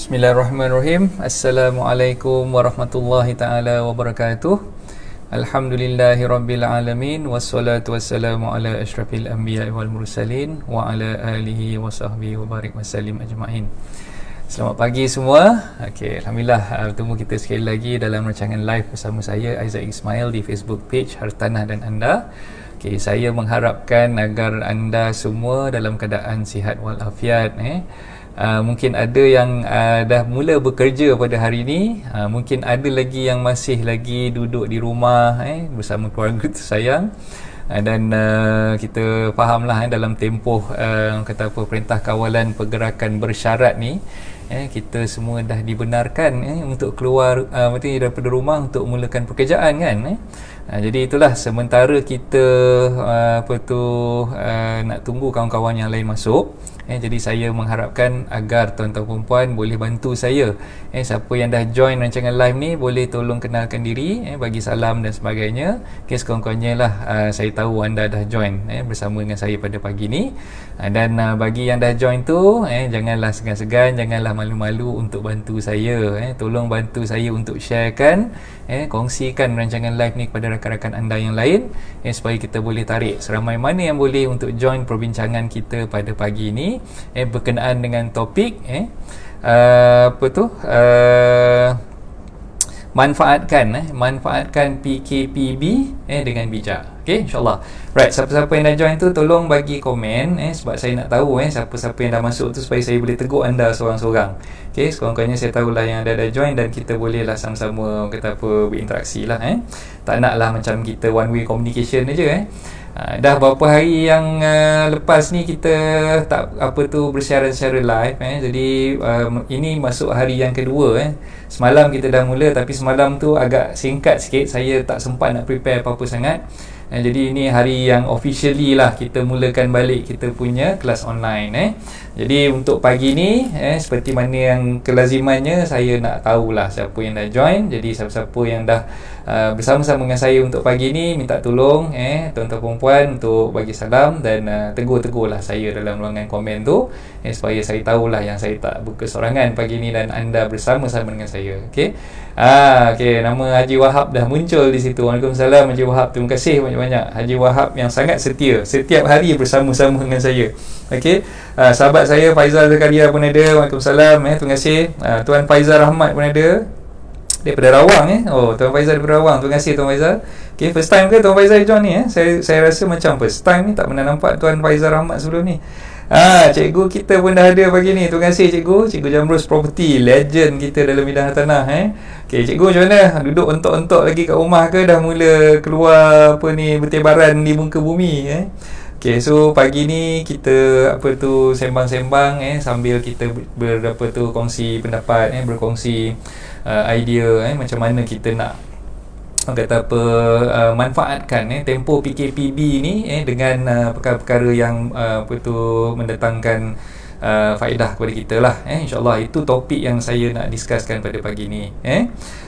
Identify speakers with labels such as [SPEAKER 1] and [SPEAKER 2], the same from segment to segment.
[SPEAKER 1] Bismillahirrahmanirrahim. Assalamualaikum warahmatullahi taala wabarakatuh. Alhamdulillahirabbil alamin wassalatu wassalamu ala asyrafil anbiya'i wal mursalin wa ala alihi wasahbihi wa barik wasallim ajmain. Selamat pagi semua. Okey, alhamdulillah bertemu kita sekali lagi dalam rancangan live bersama saya Aizat Ismail di Facebook page Hartanah dan Anda. Okey, saya mengharapkan agar anda semua dalam keadaan sihat walafiat. Mungkin ada yang dah mula bekerja pada hari ini, mungkin ada lagi yang masih lagi duduk di rumah bersama keluarga tersayang. Dan kita fahamlah dalam tempoh kata apa, Perintah Kawalan Pergerakan Bersyarat ni, kita semua dah dibenarkan untuk keluar daripada rumah untuk mulakan pekerjaan kan. Jadi itulah, sementara kita nak tunggu kawan-kawan yang lain masuk. Jadi saya mengharapkan agar tuan-tuan perempuan boleh bantu saya. Siapa yang dah join rancangan live ni boleh tolong kenalkan diri, bagi salam dan sebagainya. Sekurang-kurangnya lah saya tahu anda dah join bersama dengan saya pada pagi ni. Dan bagi yang dah join tu, janganlah segan-segan, janganlah malu-malu untuk bantu saya. Tolong bantu saya untuk sharekan, kongsikan rancangan live ni kepada rakan-rakan anda yang lain, supaya kita boleh tarik seramai mana yang boleh untuk join perbincangan kita pada pagi ni berkenaan dengan topik manfaatkan PKPB dengan bijak. Okey, insyaAllah. Right, siapa-siapa yang dah join tu tolong bagi komen, sebab saya nak tahu siapa-siapa yang dah masuk tu, supaya saya boleh tegur anda seorang-seorang. Okey, sekurang-kurangnya saya tahulah yang dah join, dan kita bolehlah sama-sama kata apa, berinteraksi lah. Tak naklah macam kita one way communication aja. Dah berapa hari yang lepas ni kita tak bersiaran secara live. Jadi ini masuk hari yang kedua. Semalam kita dah mula, tapi semalam tu agak singkat sikit, saya tak sempat nak prepare apa-apa sangat. Jadi ini hari yang officially lah kita mulakan balik kita punya kelas online. Jadi untuk pagi ni, seperti mana yang kelazimannya, saya nak tahulah siapa yang dah join. Jadi siapa-siapa yang dah bersama-sama dengan saya untuk pagi ni, minta tolong tuan-tuan perempuan untuk bagi salam dan tegur-tegurlah saya dalam ruangan komen tu, supaya saya tahulah yang saya tak berkesorangan pagi ni dan anda bersama-sama dengan saya. Okey. Okey, nama Haji Wahab dah muncul di situ. Waalaikumsalam Haji Wahab. Terima kasih banyak-banyak Haji Wahab yang sangat setia, setiap hari bersama-sama dengan saya. Okey. Sahabat saya Faizal Zakaria pun ada. Waalaikumsalam. Terima kasih. Tuan Faizal Rahmat pun ada daripada Rawang. Oh, Tuan Faizal daripada Rawang. Terima kasih Tuan Faizal. Okay, first time ke Tuan Faizal join ni? Saya rasa macam first time ni, tak pernah nampak Tuan Faizal Rahmat sebelum ni. Cikgu kita pun dah ada pagi ni. Terima kasih cikgu. Cikgu Jamrus Property, legend kita dalam bidang tanah. Okay, cikgu macam mana? Duduk entok-entok lagi kat rumah ke dah mula keluar bertebaran di muka bumi? Okay, so pagi ni kita sembang-sembang sambil kita kongsi pendapat, berkongsi idea macam mana kita nak manfaatkan tempoh PKPB ni dengan perkara-perkara yang mendatangkan faedah kepada kita lah. InsyaAllah itu topik yang saya nak discusskan pada pagi ni.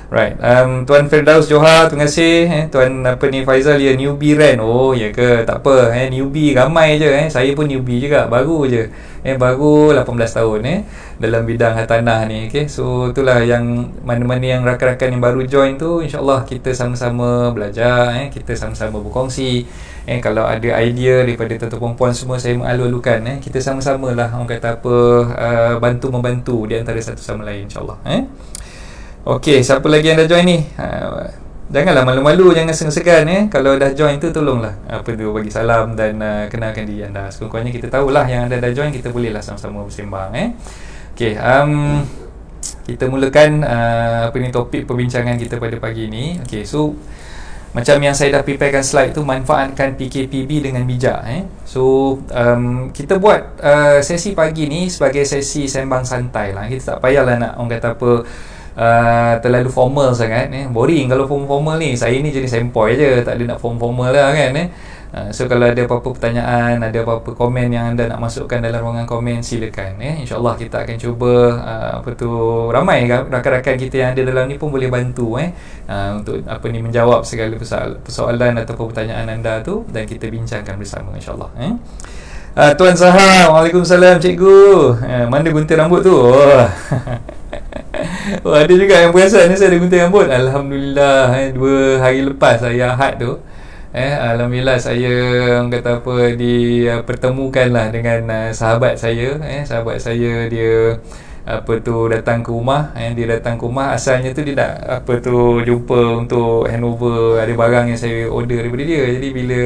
[SPEAKER 1] Right, Tuan Firdaus Johar, terima kasih. Tuan Faizal, ya newbie Ren. Oh ya ke? Tak apa, newbie ramai je. Saya pun newbie juga, baru je. Baru 18 tahun dalam bidang hartanah ni. Okay? So itulah yang mana-mana yang rakan-rakan yang baru join tu, insyaAllah kita sama-sama belajar, kita sama-sama berkongsi. Kalau ada idea daripada tuan-tuan perempuan semua, saya mengalu-alukan. Kita sama-sama lah bantu-membantu di antara satu sama lain, insyaAllah. Okey, siapa lagi yang dah join ni? Janganlah malu-malu, jangan segan-segan. Kalau dah join tu, tolonglah bagi salam dan kenalkan diri anda. Sekurang-kurangnya kita tahulah yang anda dah join, kita bolehlah sama-sama bersembang. Okey, kita mulakan topik perbincangan kita pada pagi ni. Okey, so macam yang saya dah preparekan slide tu, manfaatkan PKPB dengan bijak. So kita buat sesi pagi ni sebagai sesi sembang santai lah. Kita tak payahlah nak terlalu formal sangat. Boring kalau formal ni. Saya ni jadi sempoi je, tak ada nak formal lah kan. So kalau ada apa-apa pertanyaan, ada apa-apa komen yang anda nak masukkan dalam ruangan komen, silakan. InsyaAllah kita akan cuba ramai rakan-rakan kita yang ada dalam ni pun boleh bantu untuk menjawab segala persoalan atau pertanyaan anda tu, dan kita bincangkan bersama, insyaAllah. Tuan Zahar, Waalaikumsalam cikgu. Mana gunting rambut tu? Oh, ada juga yang perasan saya ada gunting rambut. Alhamdulillah, 2 hari lepas saya Ahad tu, alhamdulillah saya orang kata apa pertemukanlah dengan sahabat saya. Sahabat saya dia datang ke rumah. Dia datang ke rumah, asalnya tu dia nak jumpa untuk handover ada barang yang saya order daripada dia. Jadi bila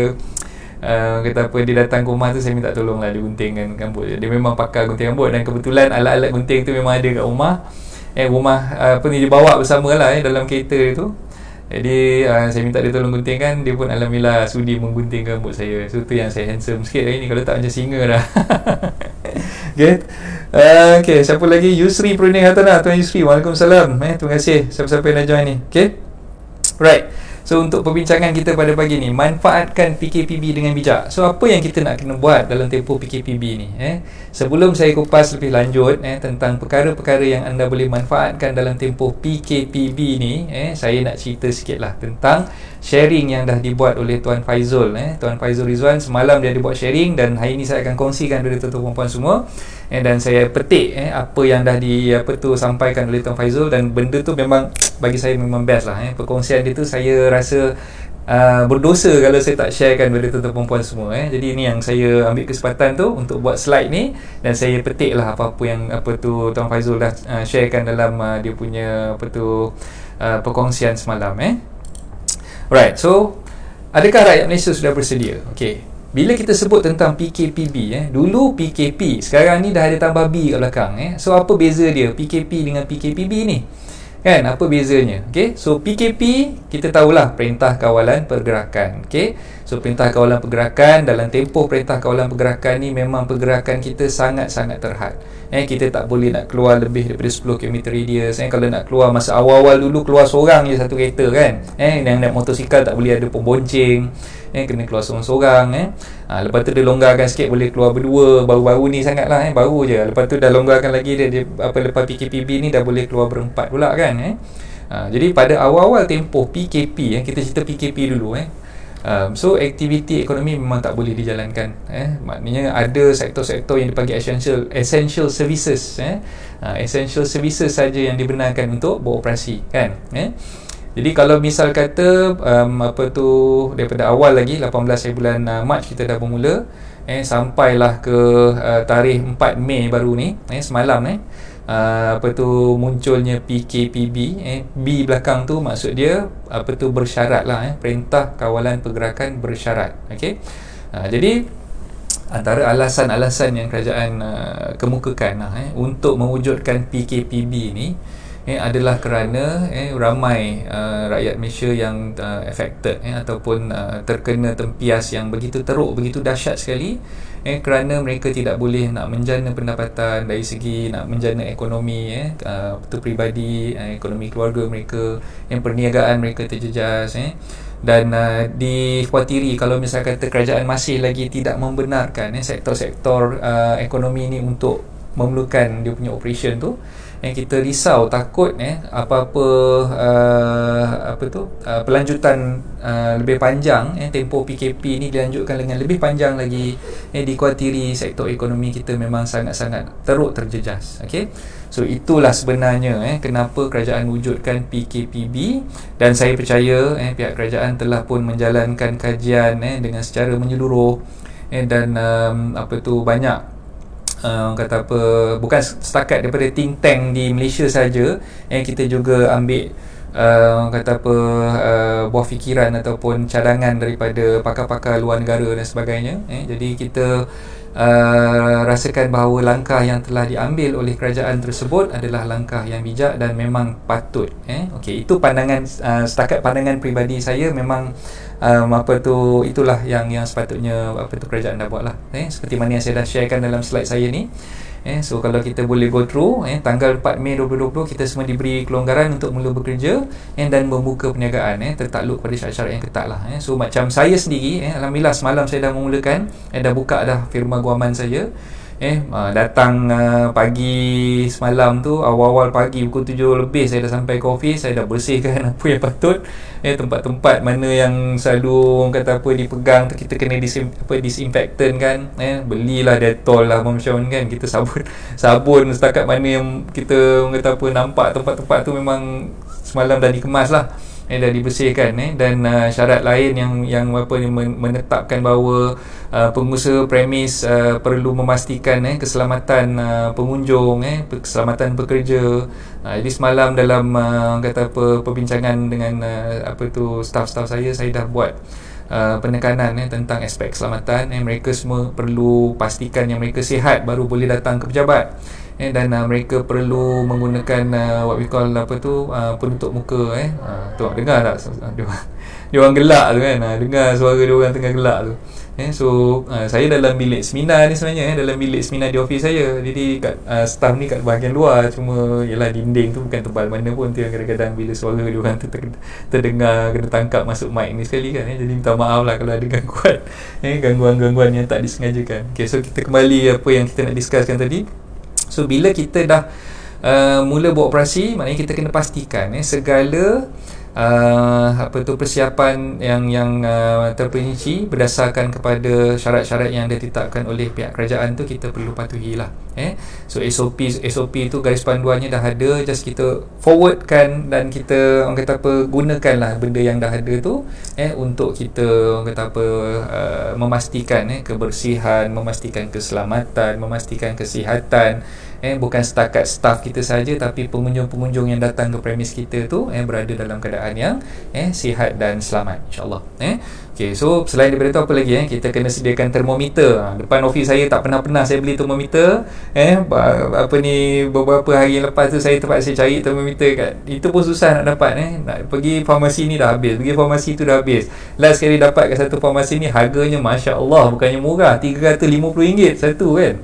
[SPEAKER 1] dia datang ke rumah tu, saya minta tolonglah dia guntingkan rambut dia. Dia memang pakar gunting rambut, dan kebetulan alat-alat gunting tu memang ada kat rumah. Dia bawa bersama lah dalam kereta tu. Jadi saya minta dia tolong guntingkan. Dia pun alhamdulillah sudi menggunting rambut saya. So tu yang saya handsome sikit hari ni. Kalau tak macam singa dah. Okay, siapa lagi? Yusri Pruning Hatana. Tuan Yusri, Waalaikumsalam. Terima kasih siapa-siapa yang dah join ni. Okay, right. So untuk perbincangan kita pada pagi ni, manfaatkan PKPB dengan bijak. So apa yang kita nak kena buat dalam tempoh PKPB ni? Sebelum saya kupas lebih lanjut tentang perkara-perkara yang anda boleh manfaatkan dalam tempoh PKPB ni, saya nak cerita sikit lah tentang sharing yang dah dibuat oleh Tuan Faizul. Tuan Faizul Rizwan semalam dia ada buat sharing, dan hari ni saya akan kongsikan kepada tuan-tuan puan semua. Dan saya petik apa yang dah sampaikan oleh Tuan Faizul, dan benda tu memang bagi saya memang best lah. Perkongsian dia tu saya rasa berdosa kalau saya tak sharekan kepada tuan-tuan puan semua. Jadi ini yang saya ambil kesempatan tu untuk buat slide ni, dan saya petik lah apa-apa yang Tuan Faizul dah sharekan dalam dia punya perkongsian semalam. Alright, so adakah rakyat Malaysia sudah bersedia? Okay, bila kita sebut tentang PKPB, dulu PKP, sekarang ni dah ada tambah B kat belakang. So apa beza dia PKP dengan PKPB ni? Kan, apa bezanya? Okay, so PKP kita tahulah Perintah Kawalan Pergerakan. Okay, so Perintah Kawalan Pergerakan, dalam tempoh Perintah Kawalan Pergerakan ni memang pergerakan kita sangat-sangat terhad. Kita tak boleh nak keluar lebih daripada 10 km radius. Kalau nak keluar masa awal-awal dulu, keluar seorang je satu kereta kan. Yang naik motosikal tak boleh ada pembonceng. Kena keluar seorang-seorang. Lepas tu dia longgarkan sikit, boleh keluar berdua. Baru-baru ni sangat lah, baru je. Lepas tu dah longgarkan lagi, dia lepas PKPB ni dah boleh keluar berempat pula kan. Jadi pada awal-awal tempoh PKP, kita cerita PKP dulu. So aktiviti ekonomi memang tak boleh dijalankan. Maknanya ada sektor-sektor yang dipanggil essential services. Essential services saja yang dibenarkan untuk beroperasi kan. Jadi kalau misal kata daripada awal lagi 18 hari bulan Mac kita dah bermula, sampailah ke tarikh 4 Mei baru ni, semalam munculnya PKPB. B belakang tu maksud dia bersyarat lah, Perintah Kawalan Pergerakan bersyarat. Okey. Jadi antara alasan-alasan yang kerajaan kemukakan untuk mewujudkan PKPB ni adalah kerana ramai rakyat Malaysia yang affected ataupun terkena tempias yang begitu teruk, begitu dahsyat sekali, kerana mereka tidak boleh nak menjana pendapatan dari segi nak menjana ekonomi peribadi, ekonomi keluarga mereka, perniagaan mereka terjejas, dan dikhawatiri kalau misalkan kerajaan masih lagi tidak membenarkan sektor-sektor ekonomi ni untuk memerlukan dia punya operation tu, kita risau takut apa-apa pelanjutan lebih panjang, tempoh PKP ni dilanjutkan dengan lebih panjang lagi, dikhawatiri sektor ekonomi kita memang sangat-sangat teruk terjejas. Okey, so itulah sebenarnya kenapa kerajaan wujudkan PKPB, dan saya percaya pihak kerajaan telah pun menjalankan kajian dengan secara menyeluruh, dan banyak bukan setakat daripada think tank di Malaysia saja, kita juga ambil buah fikiran ataupun cadangan daripada pakar-pakar luar negara dan sebagainya. Jadi kita rasakan bahawa langkah yang telah diambil oleh kerajaan tersebut adalah langkah yang bijak dan memang patut. Okey, itu pandangan setakat pandangan peribadi saya, memang itulah yang sepatutnya kerajaan dah buat lah. Seperti mana yang saya dah sharekan dalam slide saya ni. So kalau kita boleh go through, tanggal 4 Mei 2020 kita semua diberi kelonggaran untuk mula bekerja dan membuka perniagaan, tertakluk pada syarat-syarat yang ketat lah. So macam saya sendiri, alhamdulillah semalam saya dah memulakan, dah buka dah firma guaman saya, Datang pagi semalam tu, awal-awal pagi pukul 7 lebih saya dah sampai ke office. Saya dah bersihkan apa yang patut, tempat-tempat mana yang selalu orang kata apa dipegang tu kita kena disinfectant kan, belilah Dettol lah macam kan, kita sabun setakat mana yang kita orang kata apa nampak tempat-tempat tu memang semalam dah dikemas lah, dah dibersihkan, dan syarat lain yang menetapkan bahawa pengusaha premis perlu memastikan keselamatan pengunjung, keselamatan pekerja. Jadi semalam dalam kata apa perbincangan dengan staff-staff saya dah buat penekanan tentang aspek keselamatan. Mereka semua perlu pastikan yang mereka sihat baru boleh datang ke pejabat, dan mereka perlu menggunakan what we call penutup muka. Tu dengar tak dia orang gelak tu kan, dengar suara dia orang tengah gelak tu. Saya dalam bilik seminar ni sebenarnya, dalam bilik seminar di office saya. Jadi kat staff ni kat bahagian luar, cuma yalah dinding tu bukan tebal mana pun tu yang kadang-kadang bila suara dia orang tu terdengar, kena tangkap masuk mic ni sekali kan. Jadi minta maaf lah kalau ada gangguan, gangguan-gangguan yang tak disengajakan. Okay, so kita kembali apa yang kita nak discusskan tadi. So bila kita dah mula buat operasi, maknanya kita kena pastikan segala persiapan yang terperinci berdasarkan kepada syarat-syarat yang ditetapkan oleh pihak kerajaan tu kita perlu patuhi lah. So SOP tu garis panduannya dah ada, just kita forwardkan dan kita orang kata apa gunakanlah benda yang dah ada tu untuk kita orang kata apa memastikan kebersihan, memastikan keselamatan, memastikan kesihatan. Bukan setakat staff kita saja, tapi pengunjung-pengunjung yang datang ke premis kita tu berada dalam keadaan yang sihat dan selamat, insyaAllah. Okay, so selain daripada tu apa lagi? Kita kena sediakan termometer. Depan office saya tak pernah saya beli termometer. Beberapa hari yang lepas tu saya terpaksa cari termometer itu pun susah nak dapat. Nak pergi farmasi ni dah habis, pergi farmasi tu dah habis. Last sekali dapat kat satu farmasi ni harganya Masya Allah bukannya murah, RM350 satu kan.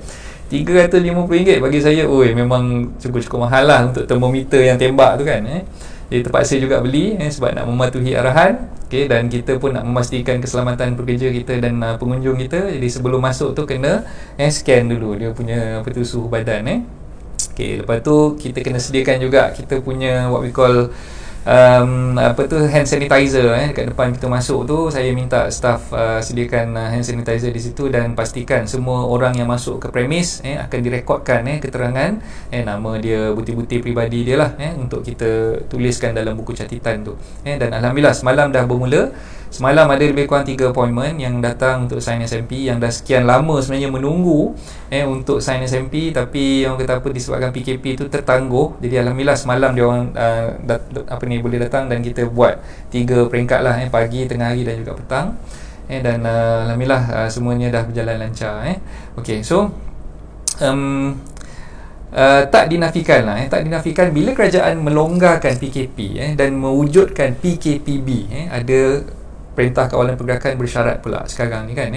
[SPEAKER 1] RM350 bagi saya, memang cukup mahal lah untuk termometer yang tembak tu kan. Jadi terpaksa juga beli sebab nak mematuhi arahan. Dan kita pun nak memastikan keselamatan pekerja kita dan pengunjung kita. Jadi sebelum masuk tu kena scan dulu dia punya suhu badan. Lepas tu kita kena sediakan juga kita punya what we call hand sanitizer. Dekat depan kita masuk tu saya minta staff sediakan hand sanitizer di situ, dan pastikan semua orang yang masuk ke premis akan direkodkan keterangan nama dia, bukti-bukti peribadi dia lah, untuk kita tuliskan dalam buku catatan tu. Dan Alhamdulillah semalam dah bermula. Semalam ada lebih kurang 3 appointment yang datang untuk sign SMP, yang dah sekian lama sebenarnya menunggu untuk sign SMP, tapi orang kata apa disebabkan PKP tu tertangguh. Jadi Alhamdulillah semalam dia orang boleh datang, dan kita buat 3 peringkat lah, pagi, tengah hari dan juga petang. Dan Alhamdulillah semuanya dah berjalan lancar. Okay, so tak dinafikan bila kerajaan melonggarkan PKP dan mewujudkan PKPB, ada Perintah Kawalan Pergerakan bersyarat pula sekarang ni kan.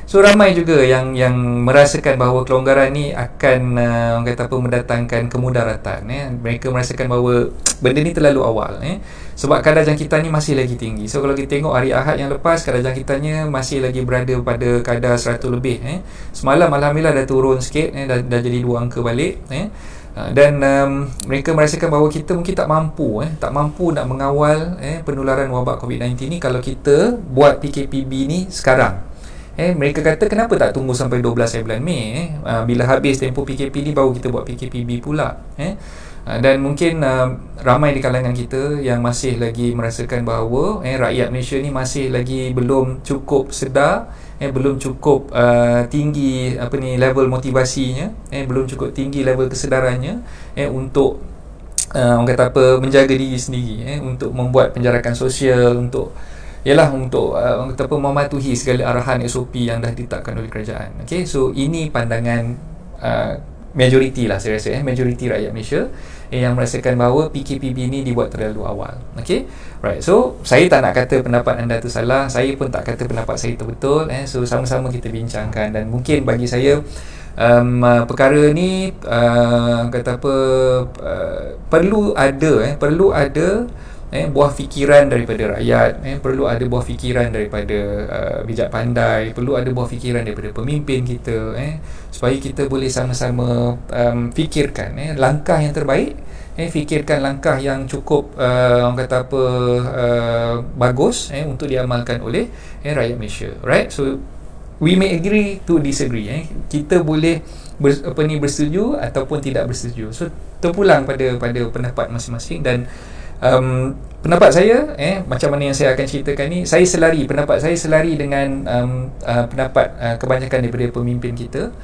[SPEAKER 1] So ramai juga yang merasakan bahawa kelonggaran ni akan orang kata apa mendatangkan kemudaratan. Mereka merasakan bahawa benda ni terlalu awal, sebab kadar jangkitan ni masih lagi tinggi. So kalau kita tengok hari Ahad yang lepas, kadar jangkitannya masih lagi berada pada kadar 100 lebih. Semalam Alhamdulillah dah turun sikit, dah jadi 2 angka balik. Dan mereka merasakan bahawa kita mungkin tak mampu nak mengawal penularan wabak COVID-19 ni kalau kita buat PKPB ni sekarang. Mereka kata kenapa tak tunggu sampai 12 bulan Mei, bila habis tempoh PKP ni baru kita buat PKPB pula. Dan mungkin ramai di kalangan kita yang masih lagi merasakan bahawa rakyat Malaysia ni masih lagi belum cukup sedar, belum cukup tinggi level motivasinya, belum cukup tinggi level kesedarannya untuk orang kata apa menjaga diri sendiri, untuk membuat penjarakan sosial, untuk orang kata apa mematuhi segala arahan SOP yang dah ditetapkan oleh kerajaan. Okay, so ini pandangan majoriti lah saya rasa, majoriti rakyat Malaysia yang merasakan bahawa PKPB ni dibuat terlalu awal. Okay, right. So saya tak nak kata pendapat anda tu salah, saya pun tak kata pendapat saya tu betul. So sama-sama kita bincangkan, dan mungkin bagi saya perkara ni kata apa perlu ada buah fikiran daripada rakyat, perlu ada buah fikiran daripada bijak pandai, perlu ada buah fikiran daripada pemimpin kita, supaya kita boleh sama-sama fikirkan langkah yang terbaik, fikirkan langkah yang cukup orang kata apa, bagus untuk diamalkan oleh rakyat Malaysia. Right? So we may agree to disagree. Kita boleh bersetuju ataupun tidak bersetuju. So terpulang pada pendapat masing-masing. Dan pendapat saya, macam mana yang saya akan ceritakan ni, pendapat saya selari dengan pendapat kebanyakan daripada pemimpin kita,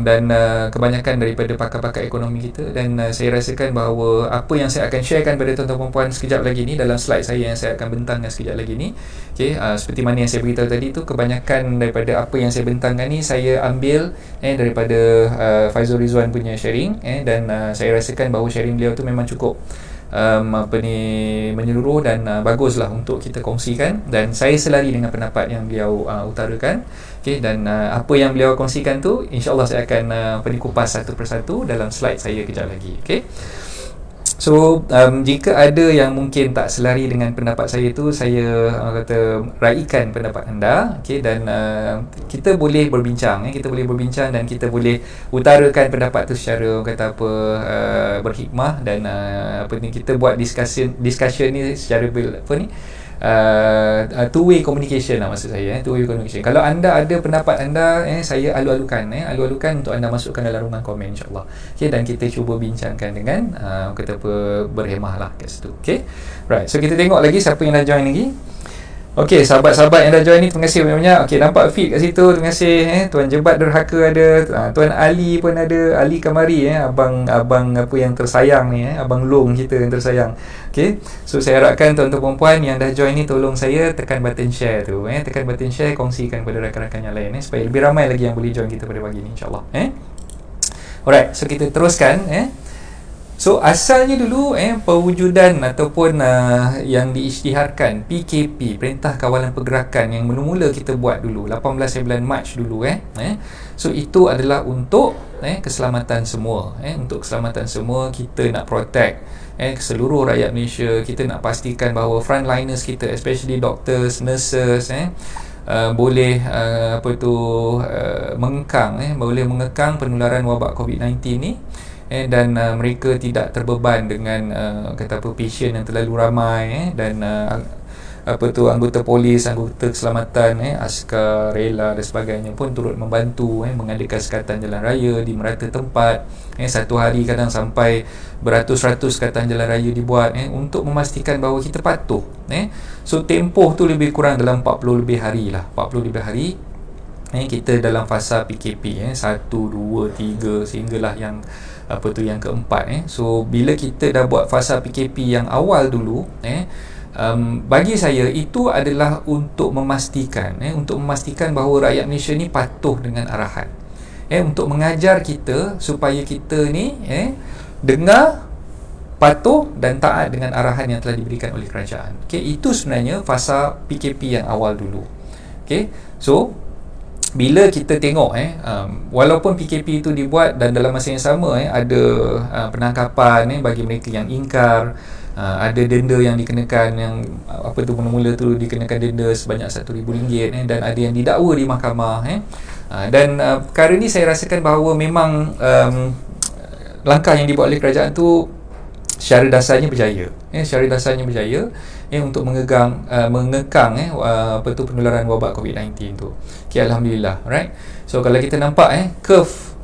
[SPEAKER 1] dan kebanyakan daripada pakar-pakar ekonomi kita. Dan saya rasakan bahawa apa yang saya akan sharekan pada tuan-tuan perempuan sekejap lagi ni, dalam slide saya yang saya akan bentangkan sekejap lagi ni, seperti mana yang saya beritahu tadi tu, kebanyakan daripada apa yang saya bentangkan ni saya ambil daripada Faizul Rizwan punya sharing, dan saya rasakan bahawa sharing beliau tu memang cukup menyeluruh dan baguslah untuk kita kongsikan. Dan saya selari dengan pendapat yang beliau utarakan. Dan apa yang beliau kongsikan tu, insyaAllah saya akan kupas satu persatu dalam slide saya kejap lagi. So jika ada yang mungkin tak selari dengan pendapat saya tu, saya kata raikan pendapat anda, dan kita boleh berbincang, kita boleh berbincang dan kita boleh utarakan pendapat tu secara kata apa, berhikmah. Dan kita buat discussion ni secara two-way communication lah, maksud saya, two-way communication. Kalau anda ada pendapat anda, saya alu-alukan untuk anda masukkan dalam ruangan komen, insyaAllah. Dan kita cuba bincangkan dengan kata apa, berhemah lah kat situ. Right, so kita tengok lagi siapa yang dah join lagi. Sahabat-sahabat yang dah join ni, terima kasih banyak-banyak. Nampak feed kat situ, terima kasih. Tuan Jebat Derhaka ada, Tuan Ali pun ada, Ali Kamari, abang apa yang tersayang ni, abang Long kita yang tersayang. So saya harapkan tuan-tuan perempuan yang dah join ni, tolong saya tekan button share tu, tekan button share, kongsikan kepada rakan-rakan yang lain, supaya lebih ramai lagi yang boleh join kita pada pagi ni, insyaAllah. Alright, so kita teruskan. So asalnya dulu pewujudan ataupun yang diisytiharkan PKP, Perintah Kawalan Pergerakan, yang mula-mula kita buat dulu 18 bulan Mac dulu, so itu adalah untuk keselamatan semua, untuk keselamatan semua. Kita nak protect seluruh rakyat Malaysia. Kita nak pastikan bahawa frontliners kita, especially doctors, nurses, boleh mengekang penularan wabak COVID-19 ni, dan mereka tidak terbeban dengan pasien yang terlalu ramai, dan anggota polis, anggota keselamatan, askar, rela dan sebagainya pun turut membantu mengadakan sekatan jalan raya di merata tempat. Satu hari kadang sampai beratus-ratus sekatan jalan raya dibuat, untuk memastikan bahawa kita patuh. So tempoh tu lebih kurang dalam 40 lebih hari lah, 40 lebih hari kita dalam fasa PKP, 1, 2, 3 sehinggalah yang yang keempat. So bila kita dah buat fasa PKP yang awal dulu, bagi saya itu adalah untuk memastikan bahawa rakyat Malaysia ni patuh dengan arahan, untuk mengajar kita supaya kita ni dengar, patuh dan taat dengan arahan yang telah diberikan oleh kerajaan. Itu sebenarnya fasa PKP yang awal dulu. So bila kita tengok walaupun PKP itu dibuat dan dalam masa yang sama ada penangkapan bagi mereka yang ingkar, ada denda yang dikenakan, yang mula-mula tu dikenakan denda sebanyak RM1,000, dan ada yang didakwa di mahkamah, dan perkara ni saya rasakan bahawa memang langkah yang dibuat oleh kerajaan tu secara dasarnya berjaya, untuk mengekang penularan wabak COVID-19 tu. Alhamdulillah, right? So kalau kita nampak curve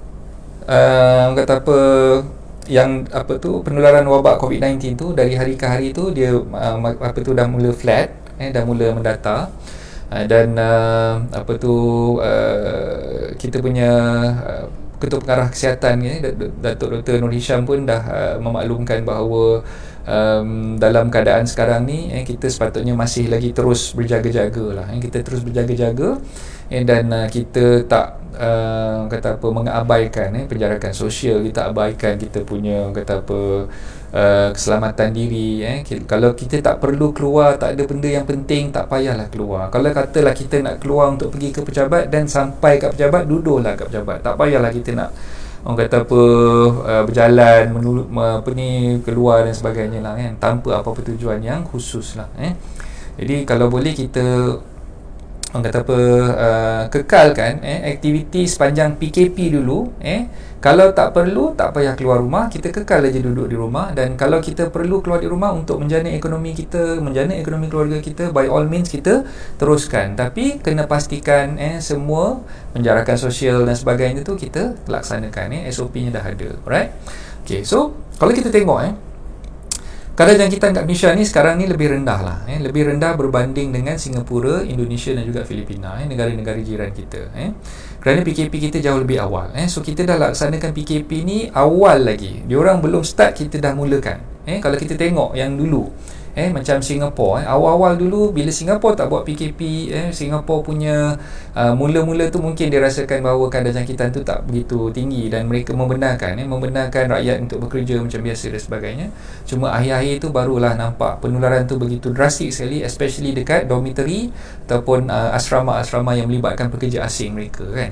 [SPEAKER 1] penularan wabak COVID-19 tu dari hari ke hari tu, dia dah mula flat, dah mula mendata, dan kita punya Ketua Pengarah Kesihatan Datuk Dr. Nur Hisham pun dah memaklumkan bahawa dalam keadaan sekarang ni kita sepatutnya masih lagi terus berjaga-jaga lah, kita terus berjaga-jaga, dan kita tak mengabaikan penjarakan sosial, kita abaikan kita punya keselamatan diri. Kalau kita tak perlu keluar, tak ada benda yang penting, tak payahlah keluar. Kalau katalah kita nak keluar untuk pergi ke pejabat, dan sampai kat pejabat, duduklah kat pejabat, tak payahlah kita nak orang kata apa, berjalan apa ni, keluar dan sebagainya lah kan, tanpa apa-apa tujuan yang khusus lah. Jadi kalau boleh kita orang kata apa, kekalkan aktiviti sepanjang PKP dulu. Kalau tak perlu, tak payah keluar rumah, kita kekal aja duduk di rumah. Dan kalau kita perlu keluar di rumah untuk menjana ekonomi kita, menjana ekonomi keluarga kita, by all means kita teruskan. Tapi kena pastikan semua penjarakan sosial dan sebagainya tu kita laksanakan. SOP-nya dah ada. Alright. Okay, so kalau kita tengok kadar jangkitan kat Malaysia ni sekarang ni lebih rendah lah, lebih rendah berbanding dengan Singapura, Indonesia dan juga Filipina, negara-negara jiran kita. Kerana PKP kita jauh lebih awal. So kita dah laksanakan PKP ni awal lagi. Diorang belum start, kita dah mulakan. Kalau kita tengok yang dulu, macam Singapura, awal-awal dulu bila Singapura tak buat PKP, Singapura punya mula-mula tu mungkin dia rasakan bahawa kadar jangkitan tu tak begitu tinggi dan mereka membenarkan rakyat untuk bekerja macam biasa dan sebagainya. Cuma akhir-akhir tu barulah nampak penularan tu begitu drastik sekali, especially dekat dormitory ataupun asrama-asrama yang melibatkan pekerja asing mereka kan.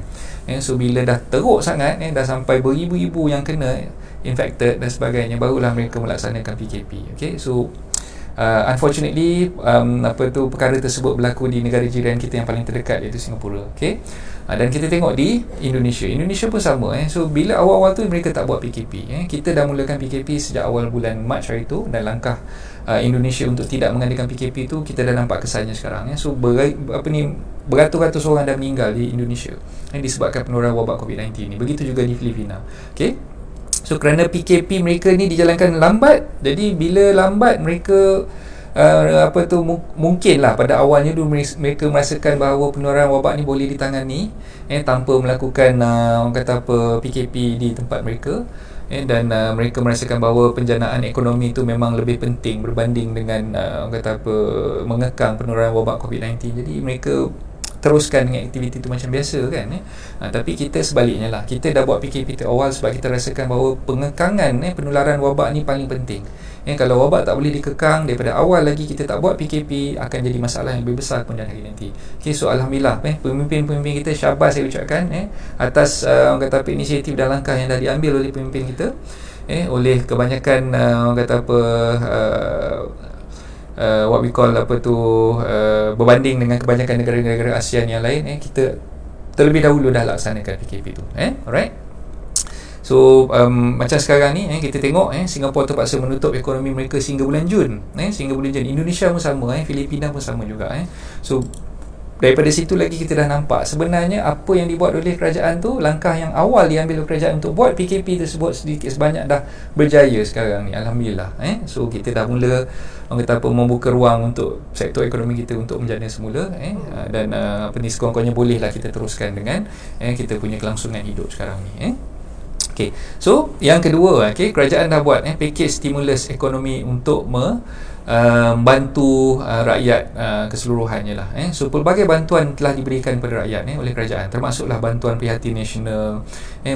[SPEAKER 1] So bila dah teruk sangat, dah sampai beribu-ribu yang kena infected dan sebagainya, barulah mereka melaksanakan PKP. Okay, so unfortunately perkara tersebut berlaku di negara jiran kita yang paling terdekat, iaitu Singapura. Okay? Dan kita tengok di Indonesia pun sama. So bila awal-awal tu mereka tak buat PKP, kita dah mulakan PKP sejak awal bulan Mac hari tu, dan langkah Indonesia untuk tidak mengadakan PKP tu kita dah nampak kesannya sekarang. So beratus-ratus orang dah meninggal di Indonesia disebabkan penularan wabak COVID-19 ni. Begitu juga di Filipina. Okay? So kerana PKP mereka ni dijalankan lambat, jadi bila lambat mereka mungkinlah pada awalnya dulu mereka merasakan bahawa penularan wabak ni boleh ditangani tanpa melakukan orang kata apa, PKP di tempat mereka, dan mereka merasakan bahawa penjanaan ekonomi itu memang lebih penting berbanding dengan orang kata apa, mengekang penularan wabak COVID-19. Jadi mereka teruskan dengan aktiviti itu macam biasa kan. Tapi kita sebaliknya lah, kita dah buat PKP tu awal sebab kita rasakan bahawa pengekangan penularan wabak ni paling penting. Kalau wabak tak boleh dikekang daripada awal lagi, kita tak buat PKP, akan jadi masalah yang lebih besar kemudian hari nanti. Okay, so Alhamdulillah pemimpin-pemimpin kita, syabas saya ucapkan atas orang kata apa, inisiatif dan langkah yang dah diambil oleh pemimpin kita, oleh kebanyakan orang kata apa, what we call berbanding dengan kebanyakan negara-negara ASEAN yang lain, kita terlebih dahulu dah laksanakan PKP tu. Alright. So macam sekarang ni kita tengok Singapura terpaksa menutup ekonomi mereka sehingga bulan Jun. Indonesia pun sama, Filipina pun sama juga. So daripada situ lagi kita dah nampak sebenarnya apa yang dibuat oleh kerajaan tu, langkah yang awal diambil oleh kerajaan untuk buat PKP tersebut sedikit sebanyak dah berjaya sekarang ni, Alhamdulillah. So kita dah mula orang kata apa, membuka ruang untuk sektor ekonomi kita untuk menjana semula, dan sekurang-kurangnya bolehlah kita teruskan dengan kita punya kelangsungan hidup sekarang ni. Okay. So yang kedua, kerajaan dah buat package stimulus ekonomi untuk membantu rakyat keseluruhannya lah. So pelbagai bantuan telah diberikan kepada rakyat oleh kerajaan, termasuklah bantuan Prihatin Nasional,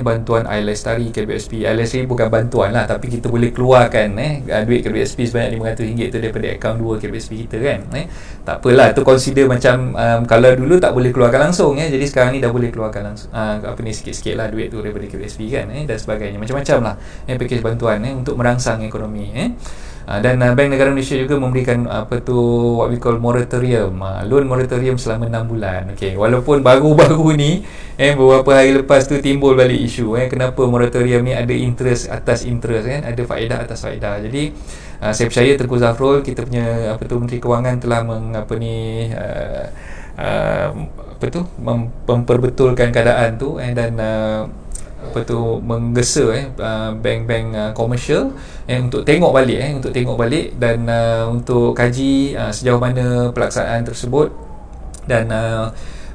[SPEAKER 1] bantuan Air Lestari, KBSP. Air Lestari bukan bantuan lah, tapi kita boleh keluarkan duit KBSP sebanyak RM500 tu daripada akaun 2 KBSP kita kan. Tak apalah, tu consider macam kalau dulu tak boleh keluarkan langsung, jadi sekarang ni dah boleh keluarkan langsung sikit-sikit lah duit tu daripada KBSP kan, dan sebagainya, macam-macam lah package bantuan untuk merangsang ekonomi. Dan Bank Negara Malaysia juga memberikan what we call moratorium, loan moratorium selama 6 bulan. Okay, walaupun baru-baru ni beberapa hari lepas tu timbul balik isu kenapa moratorium ni ada interest atas interest, ada faedah atas faedah. Jadi saya percaya Tengku Zafrul, kita punya Menteri Kewangan telah memperbetulkan keadaan tu, dan menggesa bank-bank komersial untuk tengok balik dan untuk kaji sejauh mana pelaksanaan tersebut. Dan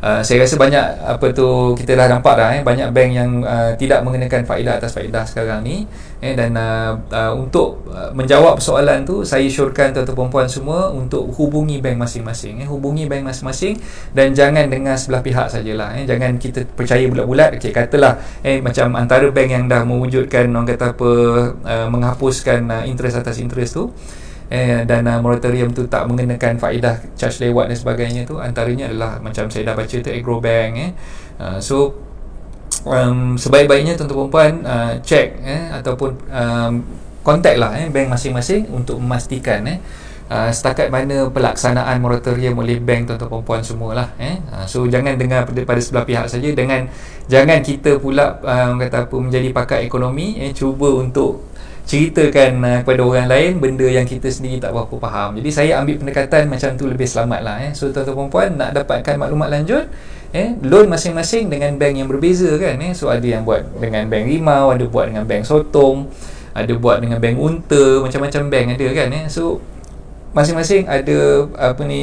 [SPEAKER 1] saya rasa banyak kita dah nampak dah banyak bank yang tidak mengenakan faedah atas faedah sekarang ni, dan untuk menjawab soalan tu, saya syorkan tuan-tuan puan semua untuk hubungi bank masing-masing, dan jangan dengan sebelah pihak sajalah. Jangan kita percaya bulat-bulat. Katalah macam antara bank yang dah mewujudkan orang kata apa, menghapuskan interest atas interest tu, dan moratorium tu tak mengenakan faedah charge lewat dan sebagainya tu, antaranya adalah macam saya dah baca tu Agrobank. So sebaik-baiknya tuan-tuan perempuan check ataupun contact lah bank masing-masing untuk memastikan setakat mana pelaksanaan moratorium oleh bank tuan-tuan perempuan semualah. So jangan dengar pada sebelah pihak saja, jangan kita pula kata apa menjadi pakar ekonomi cuba untuk ceritakan kepada orang lain benda yang kita sendiri tak berapa faham. Jadi saya ambil pendekatan macam tu lebih selamat lah. So tuan-tuan perempuan nak dapatkan maklumat lanjut, loan masing-masing dengan bank yang berbeza kan. So ada yang buat dengan bank rimau, ada buat dengan bank sotong, ada buat dengan bank unta, macam-macam bank ada kan. So masing-masing ada